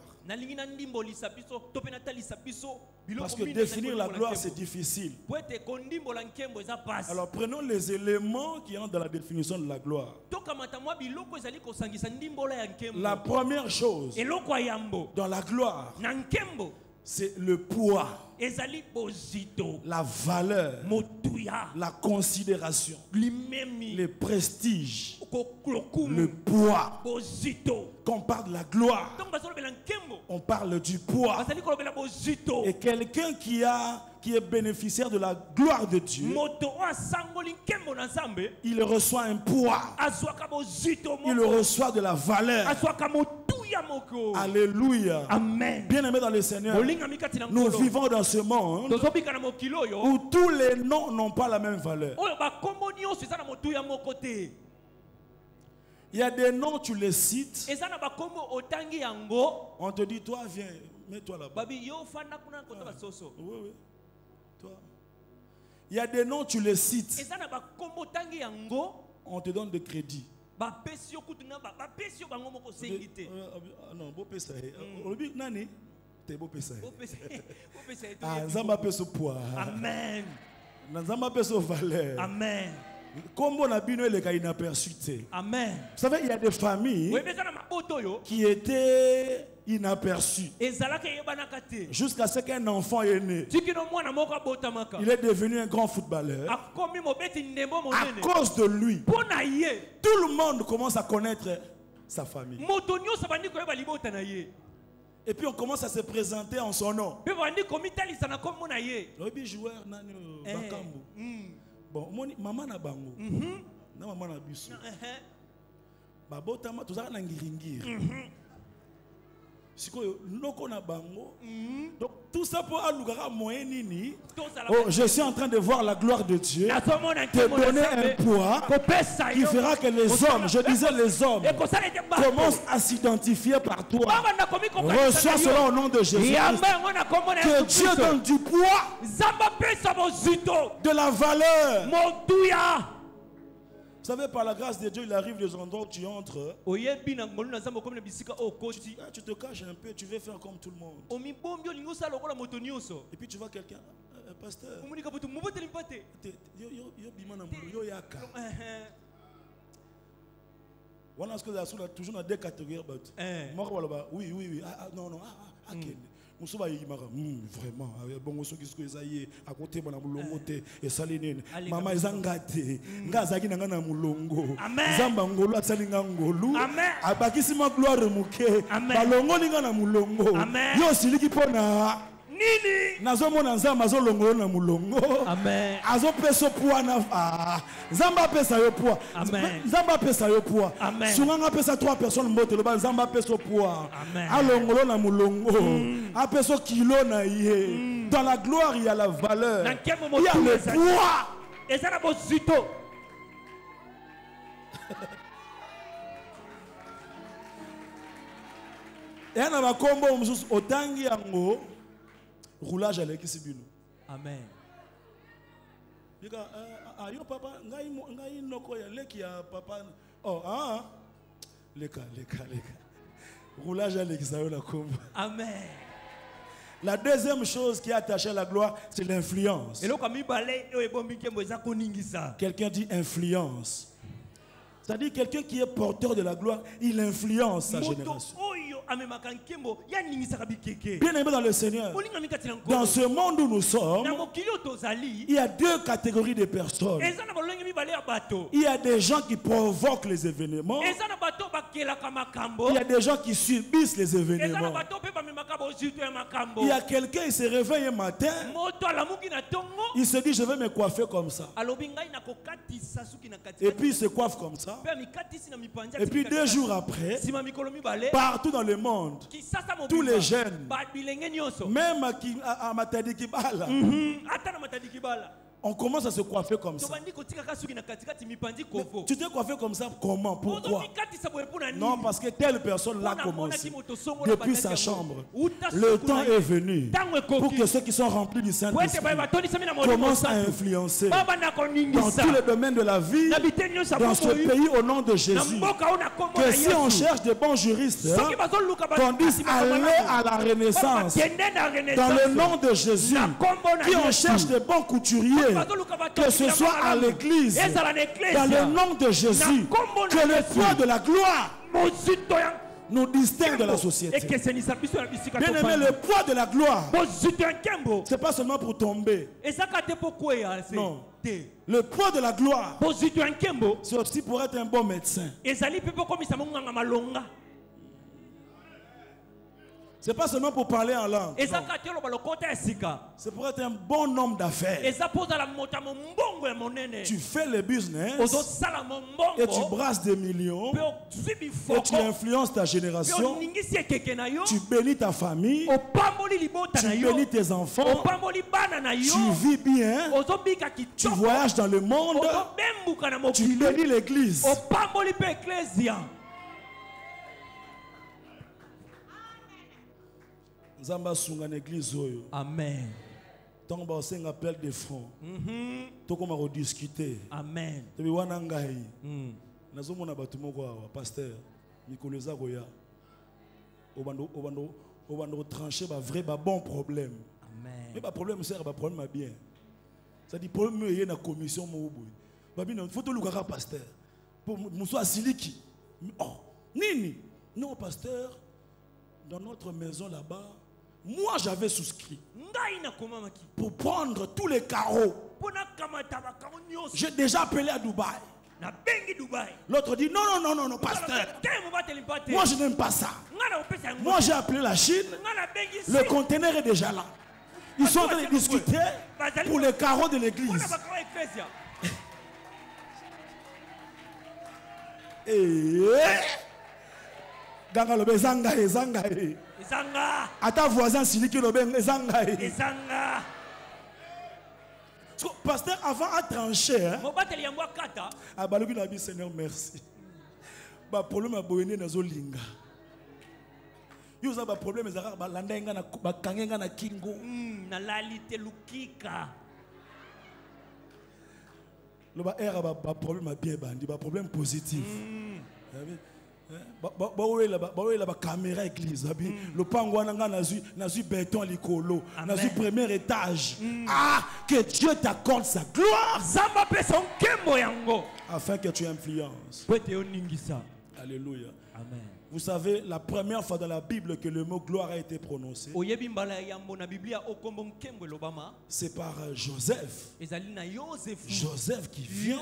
Parce que définir la gloire, c'est difficile. Alors prenons les éléments qui entrent dans la définition de la gloire. La première chose dans la gloire, c'est le poids, la valeur, la considération, le prestige, le poids. Quand on parle de la gloire, on parle du poids. Et quelqu'un qui est bénéficiaire de la gloire de Dieu, il reçoit un poids, il reçoit de la valeur. Alléluia. Amen. Bien-aimés dans le Seigneur, nous vivons dans ce monde où tous les noms n'ont pas la même valeur. Il y a des noms, tu les cites, on te dit, toi viens, mets-toi là-bas. Oui, toi. Il y a des noms, tu les cites, on te donne des crédits. Non, beau pesa. Nani, t'es beau pesa. Ah, Zamba peso poids. Amen. Zamba peso valeur. Amen. Comme on a bien le cas inaperçu. Amen. Vous savez, il y a des familles qui étaient inaperçues jusqu'à ce qu'un enfant est né. Il est devenu un grand footballeur. À cause de lui, tout le monde commence à connaître sa famille. Et puis on commence à se présenter en son nom. Bon, maman na bango, na maman na biso. Babota ma tozaka na ngiringiri. Sikoyo noko na bango. Donc tout ça pour alugara moyen nini. Oh, je suis en train de voir la gloire de Dieu te donner un poids qui fera que les hommes, je disais les hommes, commencent à s'identifier par toi. Reçois cela au nom de Jésus. Que Dieu donne du poids, de la valeur. Vous savez, par la grâce de Dieu, il arrive des endroits où tu entres. Tu te caches un peu, tu veux faire comme tout le monde. Et puis tu vois quelqu'un, pasteur. Voilà ce que j'ai toujours dans des catégories. Oui, oui, non, non, vraiment, bon, ceux qui sont à côté de Moulongote et Saline, Maman Zangate, Ngazaki Nangana Moulongo, Zambangolo, Salingangolu, Abakisima Gloire Mouke, Balongo Ningana Moulongo, Yosiliki Pona. Nini nazomona nzamba azolongo na mulongo amen azopeso poa na nzamba pesa yo poa amen nzamba pesa yo poa amen sunganga pesa 3 personnes mbote loba nzamba peso poa amen alongolo na mulongo apeso kilo na ye dans la gloire il y a la valeur il y a le poids et ça na bozito et na bakombo mususu otangi yango roulage à l'équipe. Amen. Yo papa, ngai noko ya leki ya papa. Oh leka. Roulage à l'équipe la combe. Amen. La deuxième chose qui est attachée à la gloire, c'est l'influence. Quelqu'un dit influence. C'est-à-dire quelqu'un qui est porteur de la gloire, il influence sa génération. Bien aimé dans le Seigneur, dans ce monde où nous sommes, il y a 2 catégories de personnes. Il y a des gens qui provoquent les événements. Il y a des gens qui subissent les événements. Il y a quelqu'un qui se réveille un matin, il se dit je vais me coiffer comme ça. Et puis il se coiffe comme ça. Et puis 2 jours après, partout dans le monde, tous les jeunes, même à Matadi Kibala, On commence à se coiffer comme ça. Tu t'es coiffé comme ça comment? Pourquoi? Non, parce que telle personne l'a commencé depuis sa chambre. Le temps est venu pour que ceux qui sont remplis du Saint-Esprit commencent à influencer dans tous les domaines de la vie, dans ce pays au nom de Jésus. Que si on cherche des bons juristes, qu'on dise aller à la Renaissance dans le nom de Jésus. Si on cherche des bons couturiers, que ce soit à l'église, dans le nom de Jésus, que le poids de la gloire nous distingue de la société. Bien aimé, le poids de la gloire, c'est pas seulement pour tomber. Non. Le poids de la gloire, c'est aussi pour être un bon médecin. C'est pas seulement pour parler en langue. C'est pour être un bon homme d'affaires. Tu fais le business et tu brasses des millions et tu influences ta génération. Tu bénis ta famille. Tu bénis tes enfants. Tu vis bien. Tu voyages dans le monde. Tu bénis l'église. Zamba sunga l'église oyo. Amen. Tant que on appelle des fonds. Tant qu'on va discuter. Amen. Tu vois nangai. Nazomo na batumo kwa pasteur. Nikoleza goya. Obando trancher ba vrai ba bon problème. Amen. Mais ba problème c'est ba problème bien. Ça dit problème yé na commission mo boy. Babi na photo lukaka pasteur. Pour muso asiliki. Oh, nini? Non pasteur. Dans notre maison là-bas, moi j'avais souscrit pour prendre tous les carreaux. J'ai déjà appelé à Dubaï. L'autre dit non, pasteur. Moi je n'aime pas ça. Moi j'ai appelé la Chine. Le conteneur est déjà là. Ils sont en train de discuter pour les carreaux de l'église. Ganga lobe zangae. À ta voisin siliki lobe zangae. Pasteur avant à trancher. Ah balobi na bi Seigneur merci. Ba problème a boyene na zolinga. Yo za ba problème ezaka ba landa nga na ba kangenga na kingo. Na lalite lukika. Le ba era ba problème a bien bandi ba problème positif. La caméra église le pangwa nanga nazu béton likolo nazu premier étage. Que Dieu t'accorde sa gloire afin que tu influences. Alléluia. Amen. Vous savez, la première fois dans la Bible que le mot gloire a été prononcé, c'est par Joseph. Joseph qui vient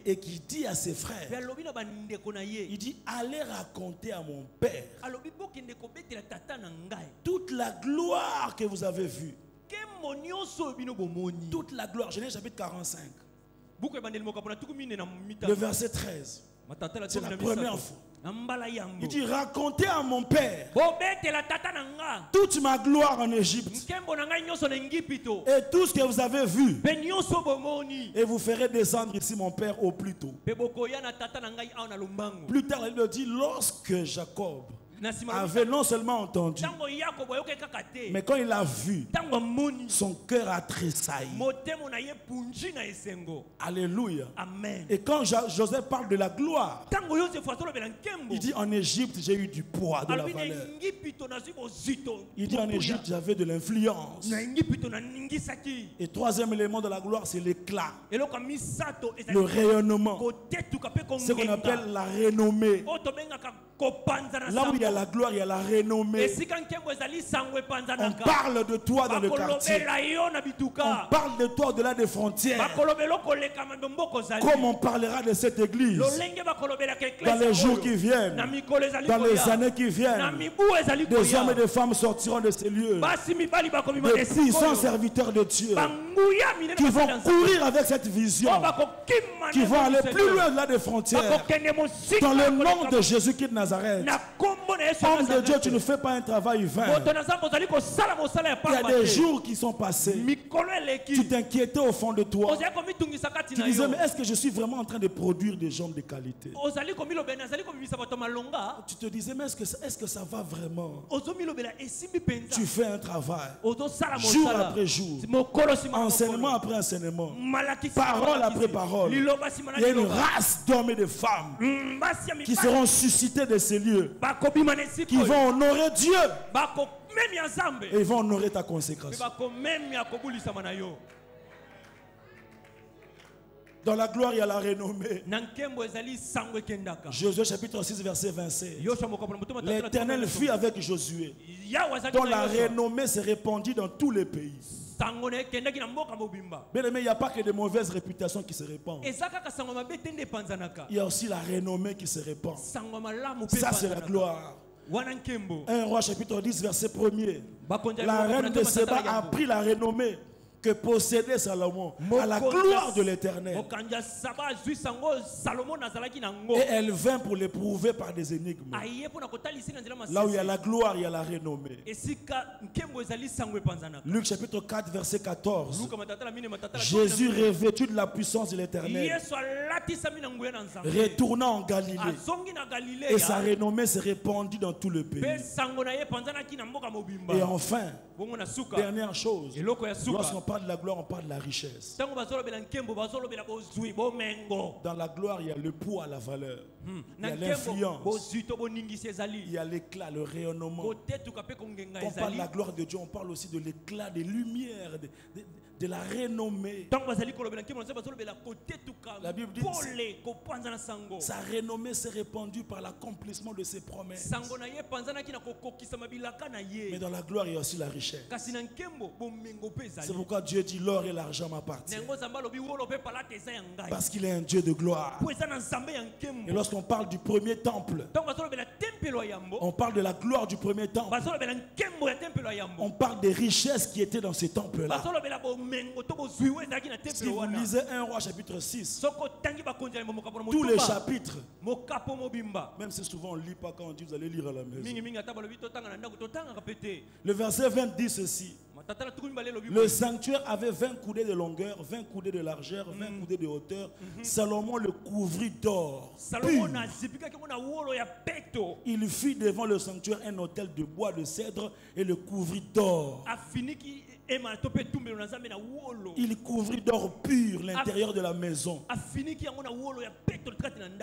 et qui dit à ses frères, il dit, allez raconter à mon père toute la gloire que vous avez vue. Toute la gloire. Genèse chapitre 45. Le verset 13. C'est la première fois. Il dit, racontez à mon père toute ma gloire en Égypte et tout ce que vous avez vu, et vous ferez descendre ici mon père au plus tôt. Plus tard il me dit, lorsque Jacob avait non seulement entendu, mais quand il a vu, son cœur a tressailli. Alléluia. Amen. Et quand Joseph parle de la gloire, il dit, en Égypte j'ai eu du poids, de la valeur. Il dit, en Égypte j'avais de l'influence. Et troisième élément de la gloire, c'est l'éclat, le rayonnement, ce qu'on appelle la renommée. Là où il y a la gloire, il y a la renommée. On parle de toi dans le quartier. On parle de toi au-delà des frontières. Comme on parlera de cette église dans les jours qui viennent, dans les années qui viennent. Des hommes et des femmes sortiront de ces lieux. Des puissants serviteurs de Dieu qui vont courir avec cette vision, qui vont aller plus loin au-delà des frontières. Dans le nom de Jésus-Christ de Nazareth. Homme de Dieu, tu ne fais pas un travail vain. Il y a des jours qui sont passés. Tu t'inquiétais au fond de toi. Tu disais, mais est-ce que je suis vraiment en train de produire des gens de qualité? Tu te disais, mais est-ce que ça va vraiment? Tu fais un travail. Jour après jour. Enseignement après enseignement. Parole après parole. Il y a une race d'hommes et de femmes qui seront suscités de ces lieux, qui vont honorer Dieu et ils vont honorer ta consécration. Dans la gloire, il y a la renommée. Josué chapitre 6, verset 27. L'Éternel fut avec Josué, dont la renommée s'est répandue dans tous les pays. Bien aimé, il n'y a pas que de mauvaises réputations qui se répandent. Il y a aussi la renommée qui se répand. Ça, c'est la gloire. 1 Roi chapitre 10, verset 1er. La reine de Séba a pris la renommée que possédait Salomon à la gloire de l'Éternel. Et elle vint pour l'éprouver par des énigmes. Là où il y a la gloire, il y a la renommée. Luc chapitre 4, verset 14. Jésus, revêtu de la puissance de l'Éternel, retourna en Galilée. Et sa renommée s'est répandue dans tout le pays. Et enfin, dernière chose, lorsqu'on parle de la gloire, on parle de la richesse. Dans la gloire, il y a le poids, la valeur. Il y a l'influence. Il y a l'éclat, le rayonnement. Quand on parle de la gloire de Dieu, on parle aussi de l'éclat, des lumières, de la renommée. La Bible dit que sa renommée s'est répandue par l'accomplissement de ses promesses. Mais dans la gloire, il y a aussi la richesse. C'est pourquoi Dieu dit l'or et l'argent m'appartiennent. Parce qu'il est un Dieu de gloire. Et lorsqu'on parle du premier temple, on parle de la gloire du premier temple. On parle des richesses qui étaient dans ce temple-là. Si vous lisez 1 Roi chapitre 6, tous les chapitres, même si souvent on ne lit pas quand on dit vous allez lire à la maison. Le verset 20 dit ceci: le sanctuaire avait 20 coudées de longueur, 20 coudées de largeur, 20 coudées de hauteur. Salomon le couvrit d'or pur. Il fit devant le sanctuaire un autel de bois de cèdre et le couvrit d'or. Il couvrit d'or pur l'intérieur de la maison.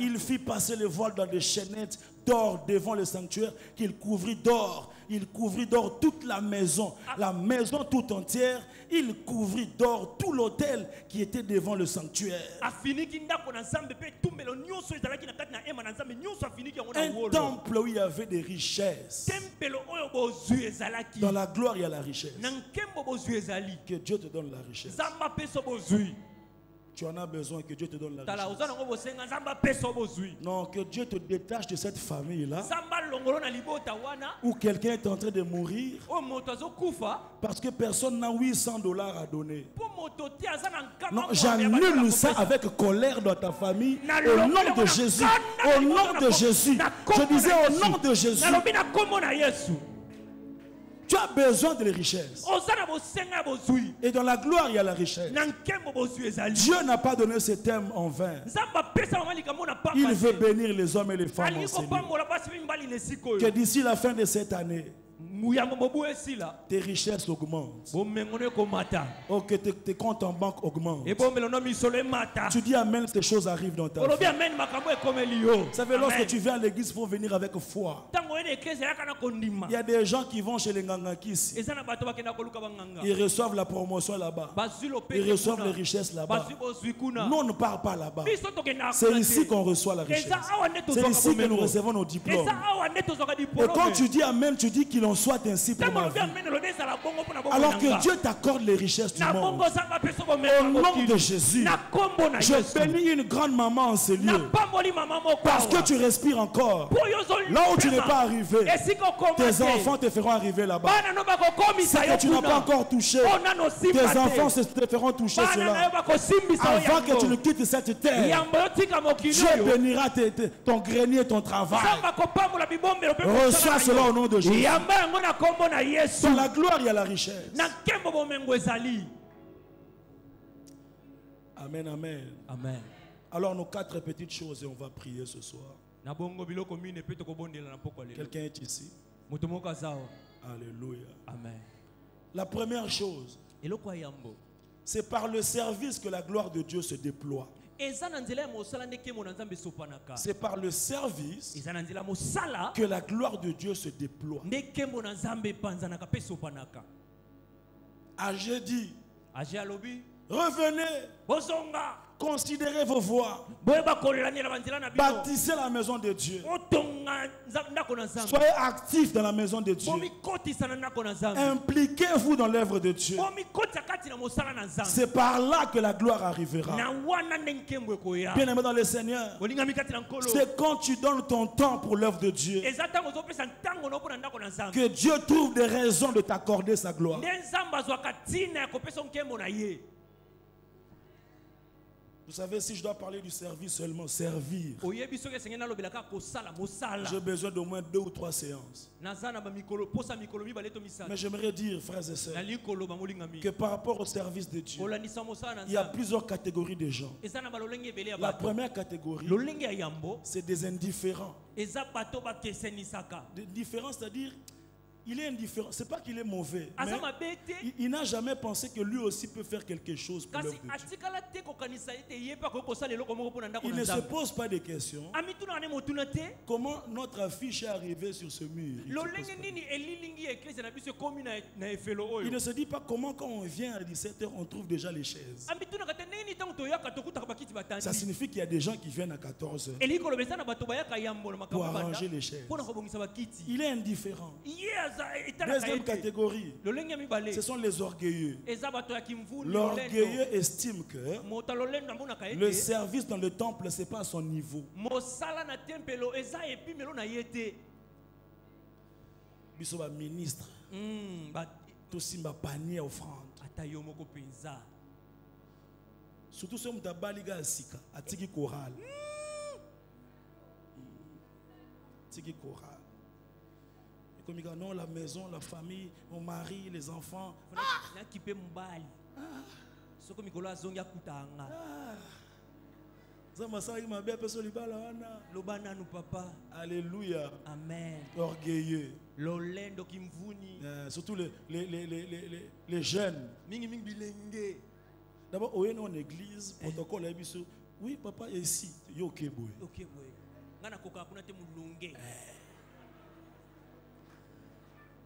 Il fit passer le voile dans des chaînettes d'or devant le sanctuaire qu'il couvrit d'or. Il couvrit d'or toute la maison tout entière. Il couvrit d'or tout l'autel qui était devant le sanctuaire. Un temple où il y avait des richesses. Dans la gloire, il y a la richesse. Que Dieu te donne la richesse. Tu en as besoin, que Dieu te donne la richesse. Non, que Dieu te détache de cette famille-là où quelqu'un est en train de mourir parce que personne n'a $800 à donner. Non, j'annule ça avec colère dans ta famille au nom de Jésus. Au nom de Jésus. Je disais au nom de Jésus. Tu as besoin de la richesse. Et dans la gloire, il y a la richesse. Dieu n'a pas donné ce thème en vain. Il veut bénir les hommes et les femmes enseignés. Que d'ici la fin de cette année, tes richesses augmentent. Oh, que tes comptes en banque augmentent. Tu dis amen, ces choses arrivent dans ta vie. Vous savez, lorsque tu viens à l'église, il faut venir avec foi. Il y a des gens qui vont chez les Ngangakis. Ils reçoivent la promotion là-bas. Ils reçoivent les richesses là-bas. Nous, on ne part pas là-bas. C'est ici qu'on reçoit la richesse. C'est ici que nous recevons nos diplômes. Et quand tu dis amen, tu dis qu'il en soit soit ainsi pour ma vie. Alors que Dieu t'accorde les richesses du monde. Au nom de Jésus, je bénis une grande maman en ce lieu. Parce que tu respires encore. Là où tu n'es pas arrivé, tes enfants te feront arriver là-bas. Ce que tu n'as pas encore touché, tes enfants te feront toucher cela. Avant que tu ne quittes cette terre, Dieu bénira ton grenier et ton travail. Reçois cela au nom de Jésus. Dans la gloire, il y a la richesse. Amen, amen. Amen. Alors nos 4 petites choses et on va prier ce soir. Quelqu'un est ici? Alléluia. Amen. La première chose, c'est par le service que la gloire de Dieu se déploie. C'est par le service que la gloire de Dieu se déploie. Agé dit, revenez, considérez vos voies, bâtissez la maison de Dieu, soyez actifs dans la maison de Dieu, impliquez-vous dans l'œuvre de Dieu. C'est par là que la gloire arrivera. Bien aimé dans le Seigneur, c'est quand tu donnes ton temps pour l'œuvre de Dieu que Dieu trouve des raisons de t'accorder sa gloire. Vous savez, si je dois parler du service seulement, servir, j'ai besoin d'au moins 2 ou 3 séances. Mais j'aimerais dire, frères et sœurs, que par rapport au service de Dieu, il y a plusieurs catégories de gens. La première catégorie, c'est des indifférents. Différents, c'est-à-dire, il est indifférent. C'est pas qu'il est mauvais, mais il n'a jamais pensé que lui aussi peut faire quelque chose pour l'œuvre de Dieu. Il ne se pose pas de questions. Comment notre affiche est arrivée sur ce mur? Il ne se dit pas comment quand on vient à 17h on trouve déjà les chaises. Ça signifie qu'il y a des gens qui viennent à 14h pour arranger les chaises. Il est indifférent. Deuxième catégorie, ce sont les orgueilleux. L'orgueilleux estime que le service dans le temple, ce n'est pas à son niveau. Biso ba ministre, aussi ma panier offrande. Surtout si on a baliga asika, atiki choral. Atiki choral. Comme il dit, non, la maison, la famille, mon mari, les enfants. Alléluia. Amen. Orgueilleux. Surtout les jeunes. D'abord, on est en église, protocole, oui, papa est ici. Ok, boy.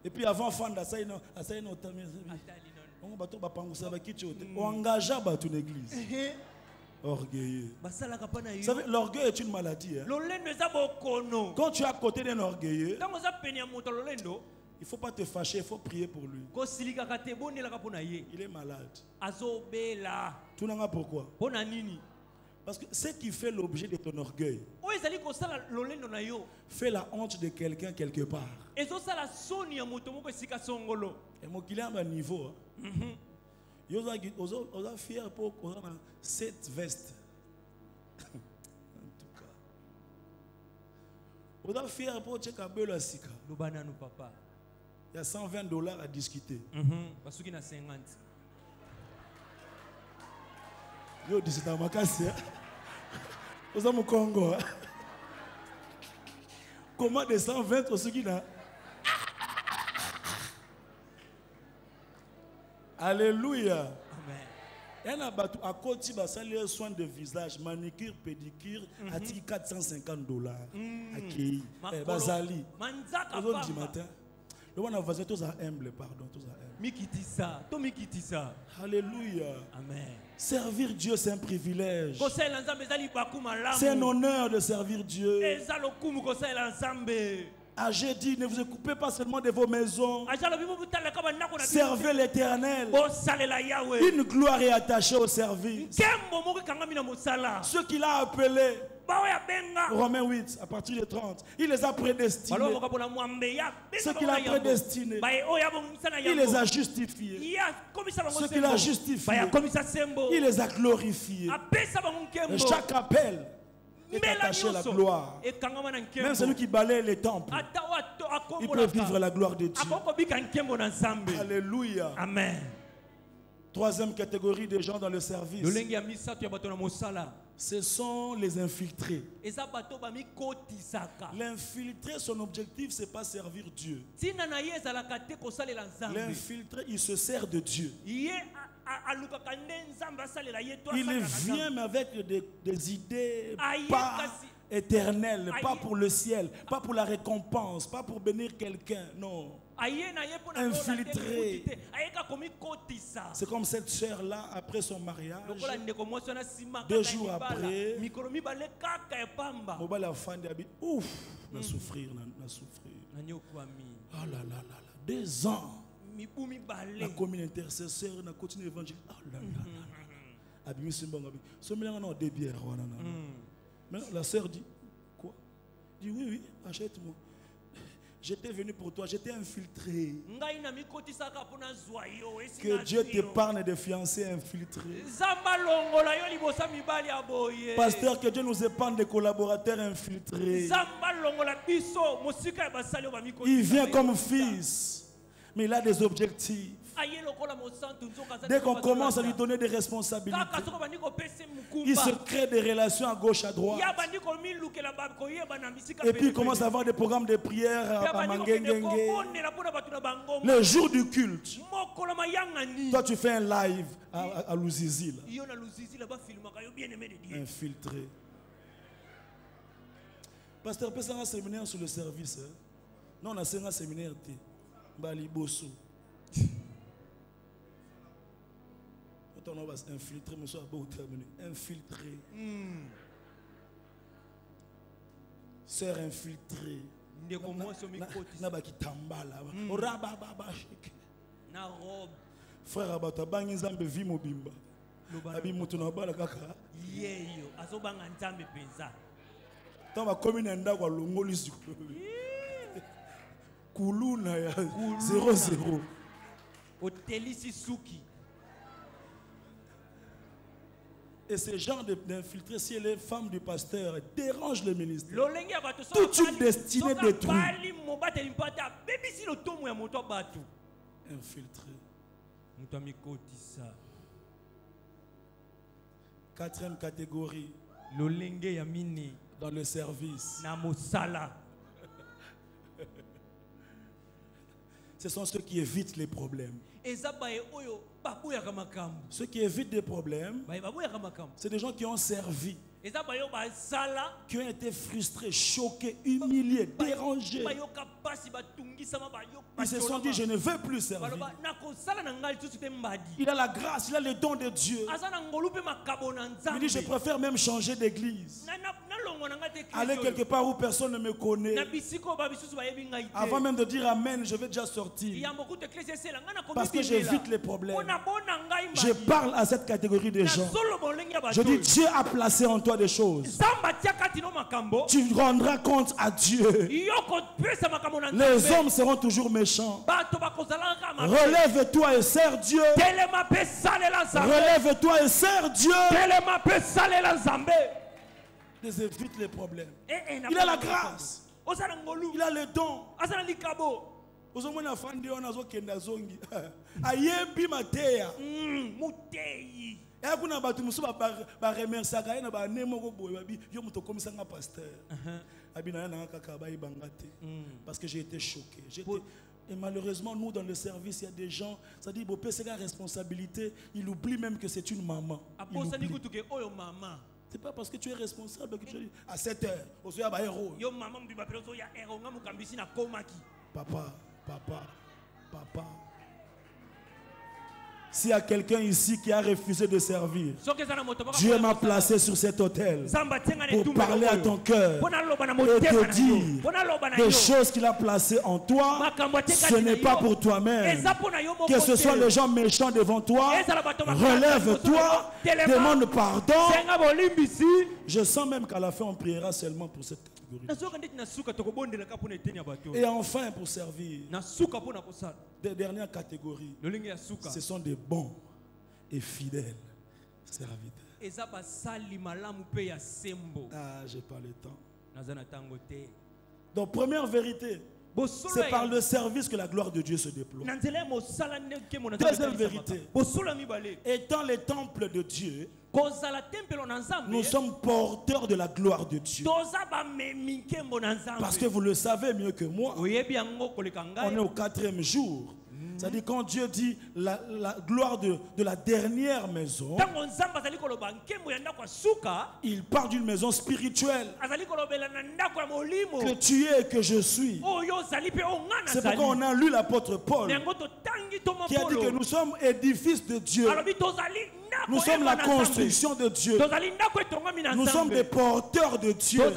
Et puis avant Fanda, ça y on engage une église. Orgueilleux. Vous savez, l'orgueil est une maladie. Hein? Quand tu es à côté d'un orgueilleux, il ne faut pas te fâcher, il faut prier pour lui. Il est malade. Tu n'as pas pourquoi? Parce que ce qui fait l'objet de ton orgueil fait la honte de quelqu'un quelque part. Et moi, il est à un niveau. Vous êtes fiers pour cette veste. En tout cas. Vous êtes fiers pour checker un peu la sika. Il y a $120 à discuter. Yo, dis c'est ma casse. Vous êtes au Congo. Comment des 120 au Sugina? Alléluia. Il y a à côté de soins de visage, manicure, pédicure, à $450. Accueilli. Bazali. Aujourd'hui matin. Le one of us tous à humble, pardon, tous à humble. Alléluia. Amen. Servir Dieu, c'est un privilège. C'est un honneur de servir Dieu. Agé dit, ne vous occupez pas seulement de vos maisons. Servez l'Éternel. Une gloire est attachée au service. Ce qu'il a appelé, Romains 8, à partir de 30, il les a prédestinés. Ce qu'il a prédestiné, il les a justifiés. Ce qu'il a justifié, il les a glorifiés. Et chaque appel est attaché à la gloire. Même celui qui balaye les temples, il peut vivre la gloire de Dieu. Alléluia. Amen. Troisième catégorie de gens dans le service, ce sont les infiltrés. L'infiltré, son objectif, c'est pas servir Dieu. L'infiltré, il se sert de Dieu. Il vient mais avec des idées pas éternelles, pas pour le ciel, pas pour la récompense, pas pour bénir quelqu'un, non. Infiltré. C'est comme cette sœur-là, après son mariage, 2 jours après, la femme dit, ouf, on a souffrir, on a souffrir. Ah là là là, 2 ans. La commune intercesseur, on a continué l'évangile. Ah là là là. La sœur dit, quoi? Dit, oui, achète-moi. J'étais venu pour toi, j'étais infiltré. Que Dieu t'épargne des fiancés infiltrés. Pasteur, que Dieu nous épargne des collaborateurs infiltrés. Il vient comme fils, mais il a des objectifs. Dès qu'on commence à lui donner des responsabilités, il se crée des relations à gauche, à droite. Et puis il commence à avoir des programmes de prière à Mangengenge. Le jour du culte, toi tu fais un live à Luzizi. Infiltré. Pasteur, peut-être un séminaire sur le service. Non, on a un séminaire. Bali Bosso. On va infiltrer, monsieur Abou terminé. Infiltré. Sœur infiltrée. Frère Abata, Bangizambe Vimobimba. Abimutuna Bala Kaka. Yeyo, Azobanga Nzambe Penza. Tant ma commune enda kwa Longolisi. Kuluna ya 0-0. Otelisi Suki. Et ces gens d'infiltrés, si les femmes du pasteur dérangent le ministère, toute une destinée détruite. Infiltré. 4e catégorie dans le service. Ce sont ceux qui évitent les problèmes. Ceux qui évitent des problèmes, c'est des gens qui ont servi, qui ont été frustrés, choqués, humiliés, dérangés. Ils se sont dit, je ne veux plus servir. Il a la grâce, il a le don de Dieu. Il dit, je préfère même changer d'église. Aller quelque part où personne ne me connaît. Avant même de dire Amen, je vais déjà sortir. Parce que j'évite les problèmes. Je parle à cette catégorie de gens. Je dis, Dieu a placé en toi des choses. Tu rendras compte à Dieu. Les hommes seront toujours méchants. Relève-toi et sers Dieu. Relève-toi et sers Dieu. Ils évitent les problèmes. Il a la grâce. Il a le don. Ozomona fandi ona zokenda zongi. Ayembi mateya. Muteyi. Et kuna batu musu ba remercier ka ena ba nemo ko boye babi yo muto komisa nga pasteur. Abina na kaka ba ibangate. Parce que j'ai été choqué. Et malheureusement, nous dans le service, il y a des gens, ça dit, bon, c'est la responsabilité, il oublie même que c'est une maman. C'est pas parce que tu es responsable que tu dis à 7 heures, au soir, bah, héros. Papa. S'il y a quelqu'un ici qui a refusé de servir, Dieu m'a placé sur cet autel pour parler à ton cœur et te dire des choses qu'il a placées en toi. Ce n'est pas pour toi-même. Que ce soit les gens méchants devant toi, relève-toi, demande pardon. Je sens même qu'à la fin on priera seulement pour cette catégorie. Et enfin pour servir, des dernières catégories, ce sont des bons et fidèles serviteurs. Ah, j'ai pas le temps. Donc première vérité, c'est par le service que la gloire de Dieu se déploie. Deuxième vérité, étant les temples de Dieu, nous sommes porteurs de la gloire de Dieu. Parce que vous le savez mieux que moi, on est au 4e jour. C'est-à-dire quand Dieu dit la gloire de la dernière maison, il parle d'une maison spirituelle que tu es et que je suis. C'est pourquoi on a lu l'apôtre Paul qui a dit que nous sommes édifices de Dieu. Nous sommes la construction de Dieu. Nous sommes des porteurs de Dieu.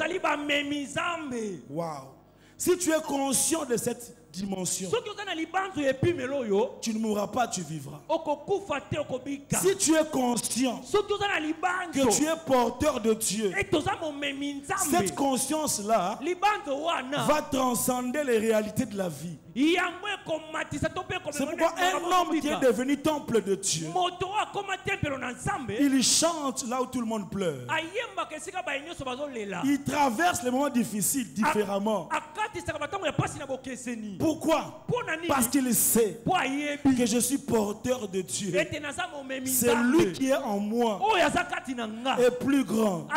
Wow. Si tu es conscient de cette dimension, tu ne mourras pas, tu vivras. Si tu es conscient que tu es porteur de Dieu, cette conscience-là va transcender les réalités de la vie. C'est pourquoi un homme qui est devenu temple de Dieu, il chante là où tout le monde pleure. Il traverse les moments difficiles différemment. Pourquoi? Parce qu'il sait que je suis porteur de Dieu. C'est lui qui est en moi est plus grand.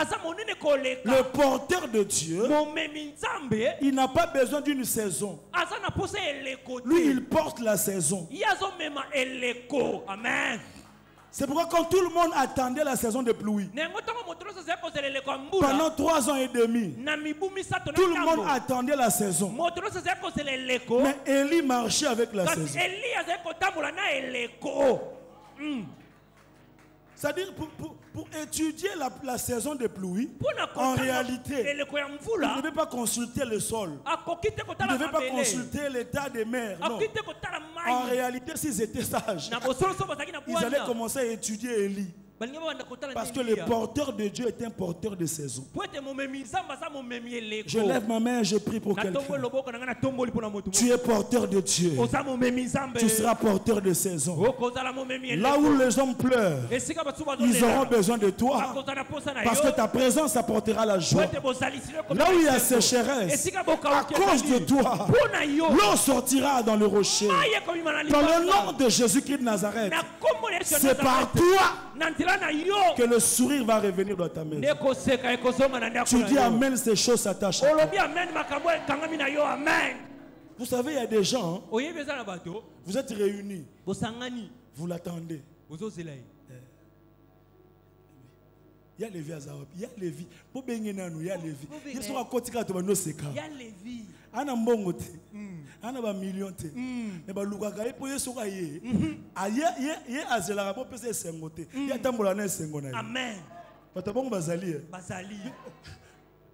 Le porteur de Dieu, il n'a pas besoin d'une saison. Lui, il porte la saison. Amen. C'est pourquoi quand tout le monde attendait la saison de pluie, pendant 3 ans et demi, tout le monde attendait la saison. Mais Élie marchait avec la saison. C'est-à-dire pour étudier la saison de pluie, en réalité, vous ne devez pas consulter le sol. Vous ne devez pas consulter l'état des mers. Non. En réalité, s'ils étaient sages, ils allaient commencer à étudier Élie. Parce que le porteur de Dieu est un porteur de saison. Je lève ma main et je prie pour quelqu'un. Tu es porteur de Dieu. Tu seras porteur de saison. Là où les hommes pleurent, ils auront besoin de toi. Parce que ta présence apportera la joie. Là où il y a sécheresse, à cause de toi, l'eau sortira dans le rocher. Dans le nom de Jésus-Christ de Nazareth, c'est par toi que le sourire va revenir dans ta maison. Tu dis amen, ces choses s'attachent. Vous savez, il y a des gens, vous êtes réunis, vous l'attendez. Il y a les vies à Zarop, il y a les vies. Il y a les vies. Il y a les vies. Ana mbongo te ana ba million te ne ba lukaka epo yeso ka ye ye azela ka pese esengo te ya tambola na esengo na ye. Amen. Batabongo bazali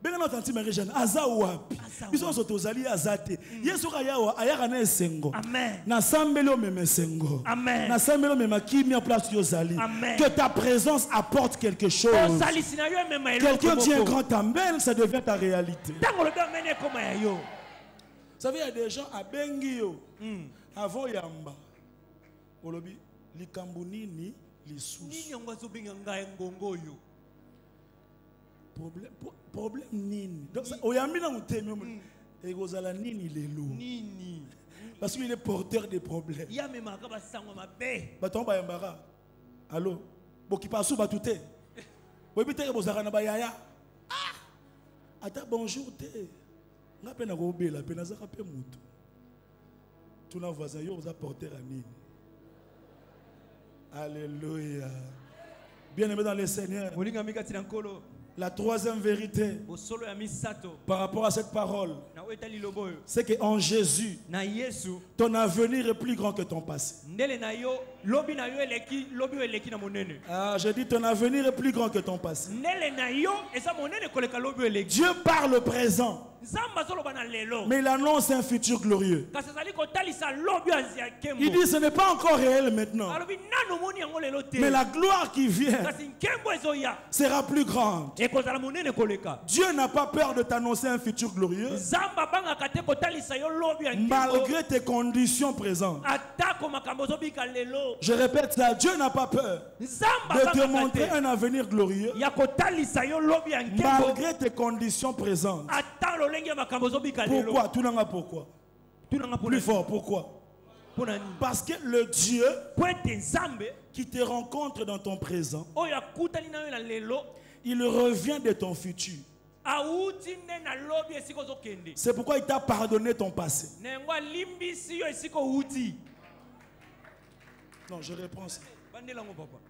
benga na tanti Marie Jeanne aza wapi biso so tozali azate yeso ka yawa ayaka na esengo. Amen. Na sambelo meme esengo. Amen. Na sambelo meme kimia place yozali. Que ta présence apporte quelque chose. Quelqu'un dit un grand amen, ça devient ta réalité. Vous savez, il y a des gens à Bengio, avant Yamba, Olobi, li kambunini, li sous. Problème nini. Donc, Oyambi na mutemi, et Gozala nini lelo. Parce qu'il est porteur des problèmes. Baton ba yambara. Allô, boki pasu batute. Bobi te bozara na ba yaya. Ah, ata bonjour te. Nga pena ko bela pena za kapé mutu. Tuna voisin yo za porter à nini. Alléluia. Bien-aimé dans le Seigneur. La troisième vérité par rapport à cette parole, c'est qu'en Jésus, ton avenir est plus grand que ton passé. Ah, je dis ton avenir est plus grand que ton passé. Dieu parle au présent, mais il annonce un futur glorieux. Il dit ce n'est pas encore réel maintenant, mais la gloire qui vient sera plus grande. Dieu n'a pas peur de t'annoncer un futur glorieux malgré tes conditions présentes. Je répète ça, Dieu n'a pas peur de te montrer un avenir glorieux malgré tes conditions présentes. Pourquoi? Tout n'a pas pourquoi. Plus fort, pourquoi? Parce que le Dieu qui te rencontre dans ton présent, il revient de ton futur. C'est pourquoi il t'a pardonné ton passé. Non, je reprends ça.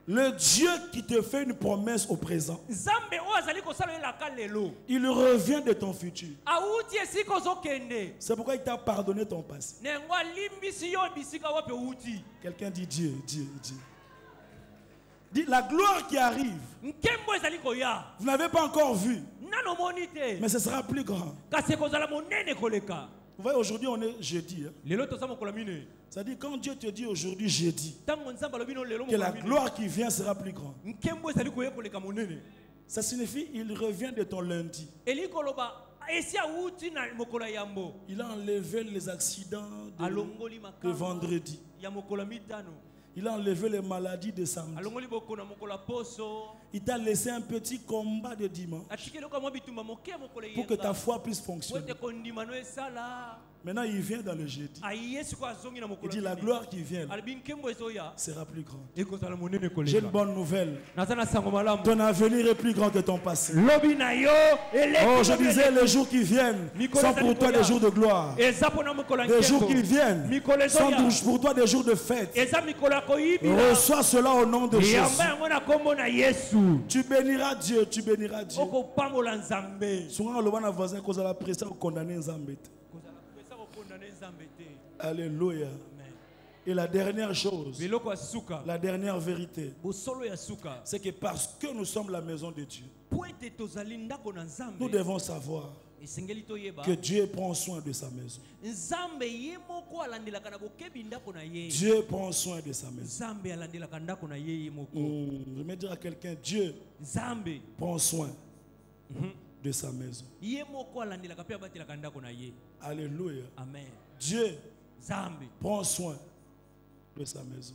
Le Dieu qui te fait une promesse au présent, il revient de ton futur. C'est pourquoi il t'a pardonné ton passé. Quelqu'un dit Dieu, Dieu, Dieu. Dit la gloire qui arrive, vous n'avez pas encore vu, mais ce sera plus grand. Vous voyez, aujourd'hui on est jeudi. Ça dit quand Dieu te dit aujourd'hui jeudi que la gloire qui vient sera plus grande, ça signifie il revient de ton lundi. Il a enlevé les accidents de vendredi. Il a enlevé les maladies de samedi. Il t'a laissé un petit combat de dimanche pour que ta foi puisse fonctionner. Maintenant, il vient dans le jeudi. Il dit la gloire qui vient sera plus grande. J'ai une bonne nouvelle. Ton avenir est plus grand que ton passé. Oh, je disais, les jours qui viennent sont pour toi des jours de gloire. Les jours qui viennent sont pour toi des jours de fête. Reçois cela au nom de Jésus. Tu béniras Dieu, tu béniras Dieu. Souvent, le voisin cause la pression condamner Nzambe. Alléluia. Et la dernière chose, la dernière vérité, c'est que parce que nous sommes la maison de Dieu, nous devons savoir que Dieu prend soin de sa maison. Dieu prend soin de sa maison. Je vais dire à quelqu'un, Dieu prend soin de sa maison. Alléluia. Amen. Dieu prend soin de sa maison.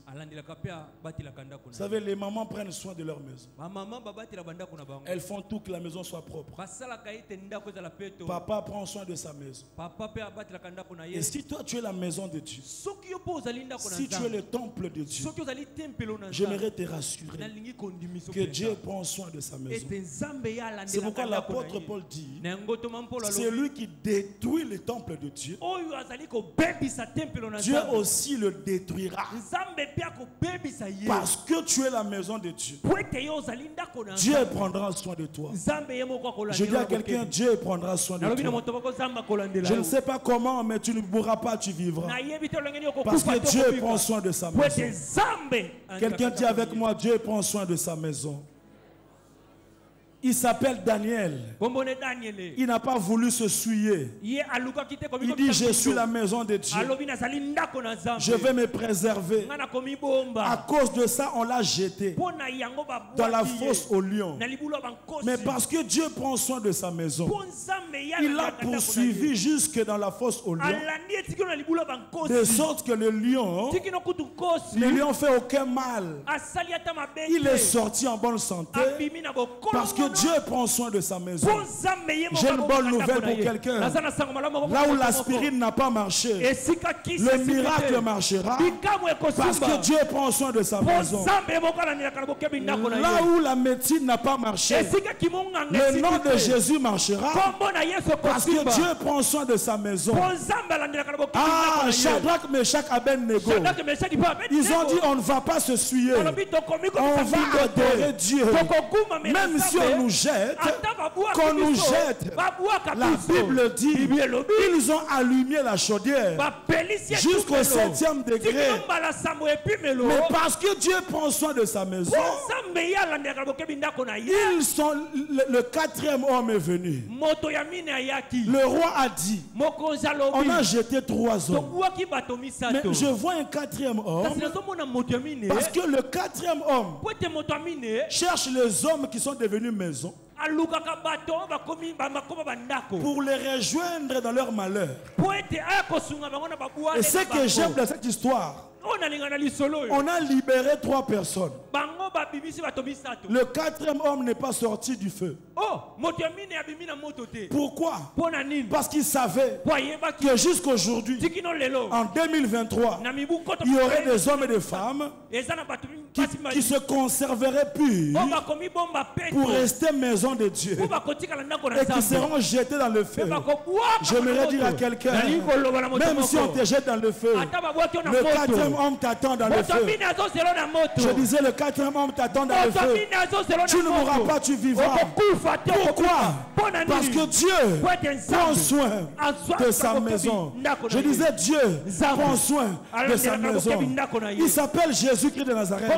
Vous savez, les mamans prennent soin de leur maison. Elles font tout que la maison soit propre. Papa prend soin de sa maison. Et si toi tu es la maison de Dieu, si tu es le temple de Dieu, j'aimerais te rassurer que Dieu prend soin de sa maison. C'est pourquoi l'apôtre Paul dit, c'est lui qui détruit le temple de Dieu, Dieu aussi le détruira. Parce que tu es la maison de Dieu, Dieu prendra soin de toi. Je dis à quelqu'un, Dieu prendra soin de toi. Je ne sais pas comment, mais tu ne mourras pas, tu vivras. Parce que Dieu prend soin de sa maison. Quelqu'un dit avec moi, Dieu prend soin de sa maison. Il s'appelle Daniel. Il n'a pas voulu se souiller. Il dit, je suis la maison de Dieu. Je vais me préserver. À cause de ça, on l'a jeté dans la fosse aux lions. Mais parce que Dieu prend soin de sa maison, il l'a poursuivi jusque dans la fosse aux lions. De sorte que le lion fait aucun mal. Il est sorti en bonne santé. Parce que Dieu prend soin de sa maison. J'ai une bonne nouvelle pour quelqu'un. Là où l'aspirine n'a pas marché, le miracle marchera. Parce que Dieu prend soin de sa maison. Là où la médecine n'a pas marché, le nom de Jésus marchera. Parce que Dieu prend soin de sa maison. Ah, Shadrach, Meshach, Abednego, ils ont dit on ne va pas se souiller. On va adorer Dieu. Même si on nous nous jette, qu'on nous jette, la Bible dit, ils ont allumé la chaudière jusqu'au 7e degré. Mais parce que Dieu prend soin de sa maison, ils sont, le 4e homme est venu. Le roi a dit, on a jeté 3 hommes. Mais je vois un 4e homme, parce que le 4e homme cherche les hommes qui sont devenus maison pour les rejoindre dans leur malheur. Et ce que j'aime dans cette histoire, on a libéré 3 personnes. Le 4e homme n'est pas sorti du feu. Pourquoi? Parce qu'il savait que jusqu'aujourd'hui, en 2023, il y aurait des hommes et des femmes qui se conserveraient purs pour rester maison de Dieu et qui seront jetés dans le feu. J'aimerais dire à quelqu'un, même si on te jette dans le feu, le 4e homme t'attend dans le feu. Je disais, le 4e homme t'attend dans le feu. Tu ne mourras pas, tu vivras. Pourquoi? Parce que Dieu prend soin de sa maison. Je disais, Dieu prend soin de sa maison. Il s'appelle Jésus-Christ de Nazareth.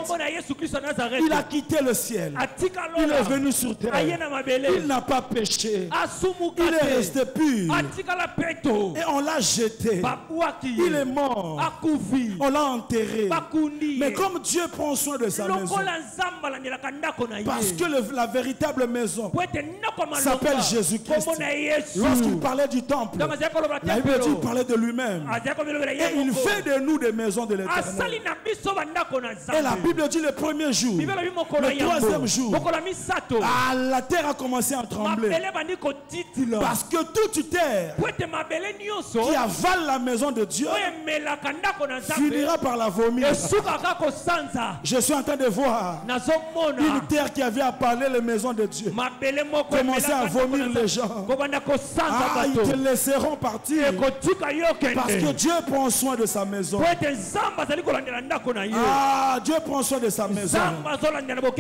Il a quitté le ciel. Il est venu sur terre. Il n'a pas péché. Il est resté pur. Et on l'a jeté. Il est mort. On l'a enterré. Mais comme Dieu prend soin de sa maison, parce que la véritable maison s'appelle Jésus-Christ. Lorsqu'il parlait du temple, la Bible dit qu'il parlait de lui-même. Et il fait de nous des maisons de l'Éternel. Et la Bible dit le premier jour, le 3e jour, la terre a commencé à trembler. Parce que toute terre qui avale la maison de Dieu finira par la vomir. Je suis en train de voir une terre qui avait appelé les maisons de Dieu commencer à vomir les gens. Ils te laisseront partir parce que Dieu prend soin de sa maison. Dieu prend soin de sa maison.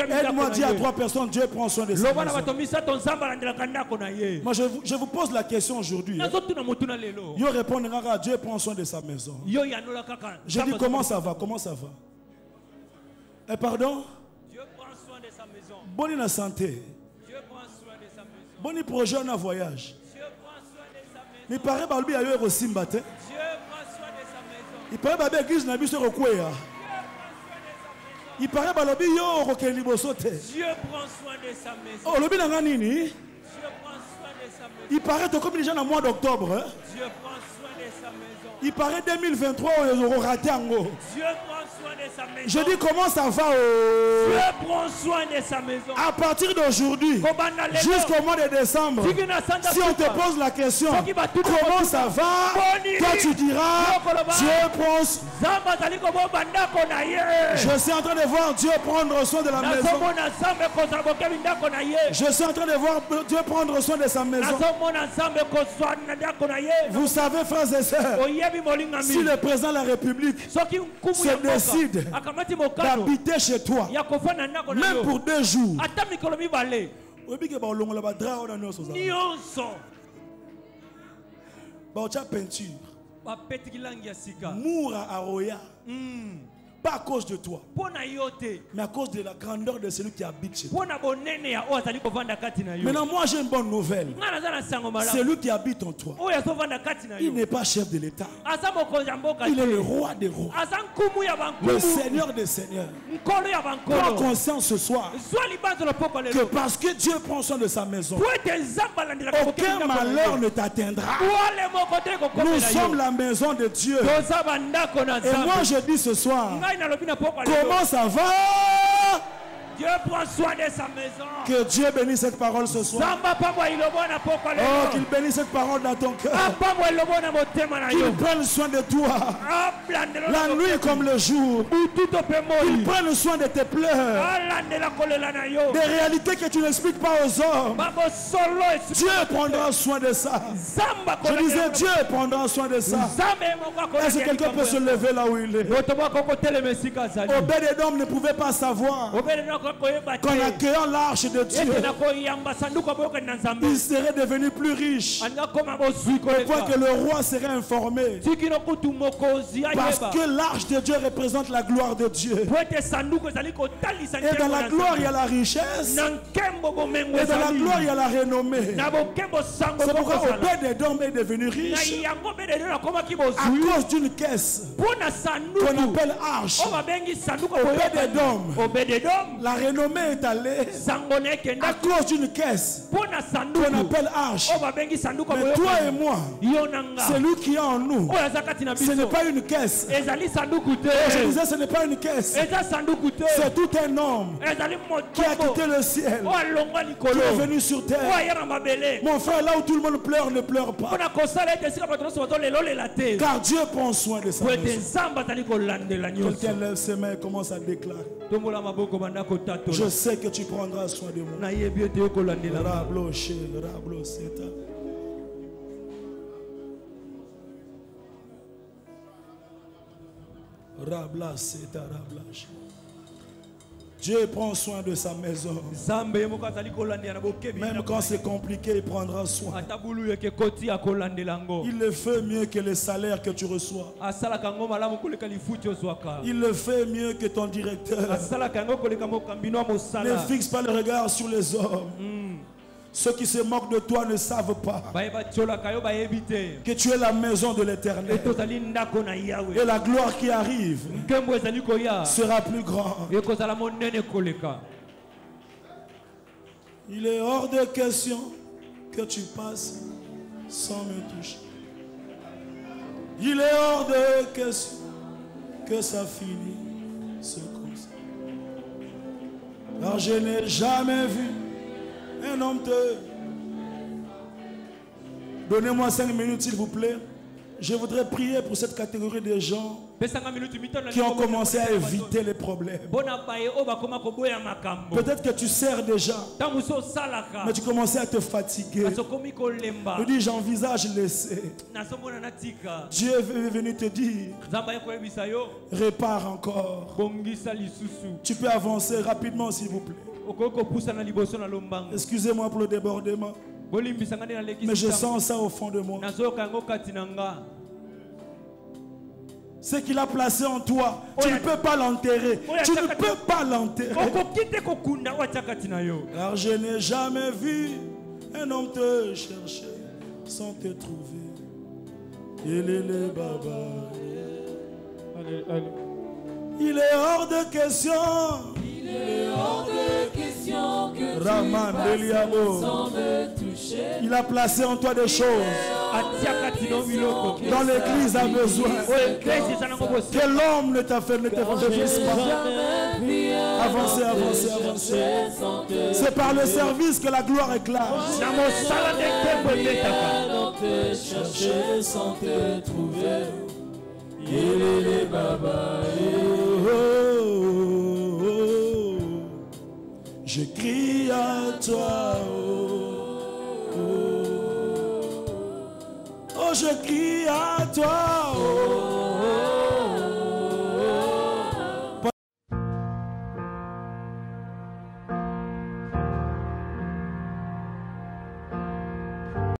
Aide-moi, dis à 3 personnes, Dieu prend soin de sa maison. Moi je vous pose la question aujourd'hui. Yo répondra à Dieu prend soin de sa maison. Je dis comment ça va? Comment ça va? Pardon? Dieu prend soin de sa maison. Bonne la santé. Dieu prend soin de sa maison. Bon projet en voyage. Dieu prend soin de sa maison. Il paraît balbi a eu aussi matin. Dieu prend soin de sa maison. Il paraît balbi église na biso rokwea. Il paraît balbi yo rokeli bosote. Dieu prend soin de sa maison. Oh lobi na nini? Dieu prend soin de sa maison. Il paraît comme déjà dans le mois d'octobre. Dieu prend soin de sa maison. Il paraît 2023 ils auront raté en haut. Dieu prend soin de sa maison. Je dis comment ça va Dieu prend soin de sa maison. À partir d'aujourd'hui jusqu'au mois de décembre, si on te pose la question comment ça va, toi tu diras Dieu prend soin. Je suis en train de voir Dieu prendre soin de la maison. Je suis en train de voir Dieu prendre soin de sa maison. Vous savez, frères et sœurs, si le président de la République se décide d'habiter chez toi, même pour 2 jours, peinture, moura à Roya. Pas à cause de toi, mais à cause de la grandeur de celui qui habite chez toi. Maintenant, moi j'ai une bonne nouvelle. Celui qui habite en toi, il n'est pas chef de l'État. Il est le roi des rois, le Seigneur des seigneurs. Prends conscience ce soir que parce que Dieu prend soin de sa maison, aucun malheur ne t'atteindra. Nous sommes la maison de Dieu. Et moi je dis ce soir, comment ça va? Dieu prend soin de sa maison. Que Dieu bénisse cette parole ce soir. Oh, qu'il bénisse cette parole dans ton cœur. Qu'il prenne soin de toi. La nuit comme le jour. Qu'il prenne soin de tes pleurs. Des réalités que tu n'expliques pas aux hommes. Dieu prendra soin de ça. Je disais, Dieu prendra soin de ça. Est-ce que quelqu'un peut se lever là où il est? Obed-Edom ne pouvait pas savoir qu'en accueillant l'arche de Dieu, il serait devenu plus riche. Au point que le roi serait informé. Parce que l'arche de Dieu représente la gloire de Dieu. Et dans la gloire, il y a la richesse. Et dans la gloire, il y a la renommée. C'est pourquoi Obed-Edom est devenu riche à cause d'une caisse qu'on appelle arche. Obed-Edom, la renommée est allée à cause d'une caisse qu'on appelle arche. Mais toi et moi, celui qui est en nous, ce n'est pas une caisse. Je disais, ce n'est pas une caisse. C'est tout un homme qui a quitté le ciel, qui est venu sur terre. Mon frère, là où tout le monde pleure, ne pleure pas. Car Dieu prend soin de sa maison. Quelqu'un lève ses mains et commence à déclarer. Je sais que tu prendras soin de moi. Dieu prend soin de sa maison. Même quand c'est compliqué, il prendra soin. Il le fait mieux que les salaires que tu reçois. Il le fait mieux que ton directeur. Ne fixe pas le regard sur les hommes. Ceux qui se moquent de toi ne savent pas que tu es la maison de l'Éternel. Et la gloire qui arrive sera plus grande. Il est hors de question que tu passes sans me toucher. Il est hors de question que ça finisse comme ça. Car je n'ai jamais vu un homme te... Donnez-moi 5 minutes s'il vous plaît. Je voudrais prier pour cette catégorie de gens qui ont commencé à éviter les problèmes. Peut-être que tu sers déjà, mais tu commençais à te fatiguer. Tu dis, j'envisage laisser. Dieu est venu te dire, répare encore. Tu peux avancer rapidement s'il vous plaît. Excusez-moi pour le débordement, mais je sens ça au fond de moi. Ce qu'il a placé en toi, tu ne peux pas l'enterrer. Tu ne peux pas l'enterrer. Car je n'ai jamais vu un homme te chercher sans te trouver. Il est le baba. Il est hors de question. Il est hors de question que Raman, tu passes sans me toucher. Il a placé en toi des choses dont l'Église a besoin. Que l'homme ne t'a fait, ne te fasse pas. Avancez, avancez, avancez. C'est par le service que la gloire éclate. Te chercher sans te trouver. Il est les baba. Je crie à toi, oh, je crie à toi.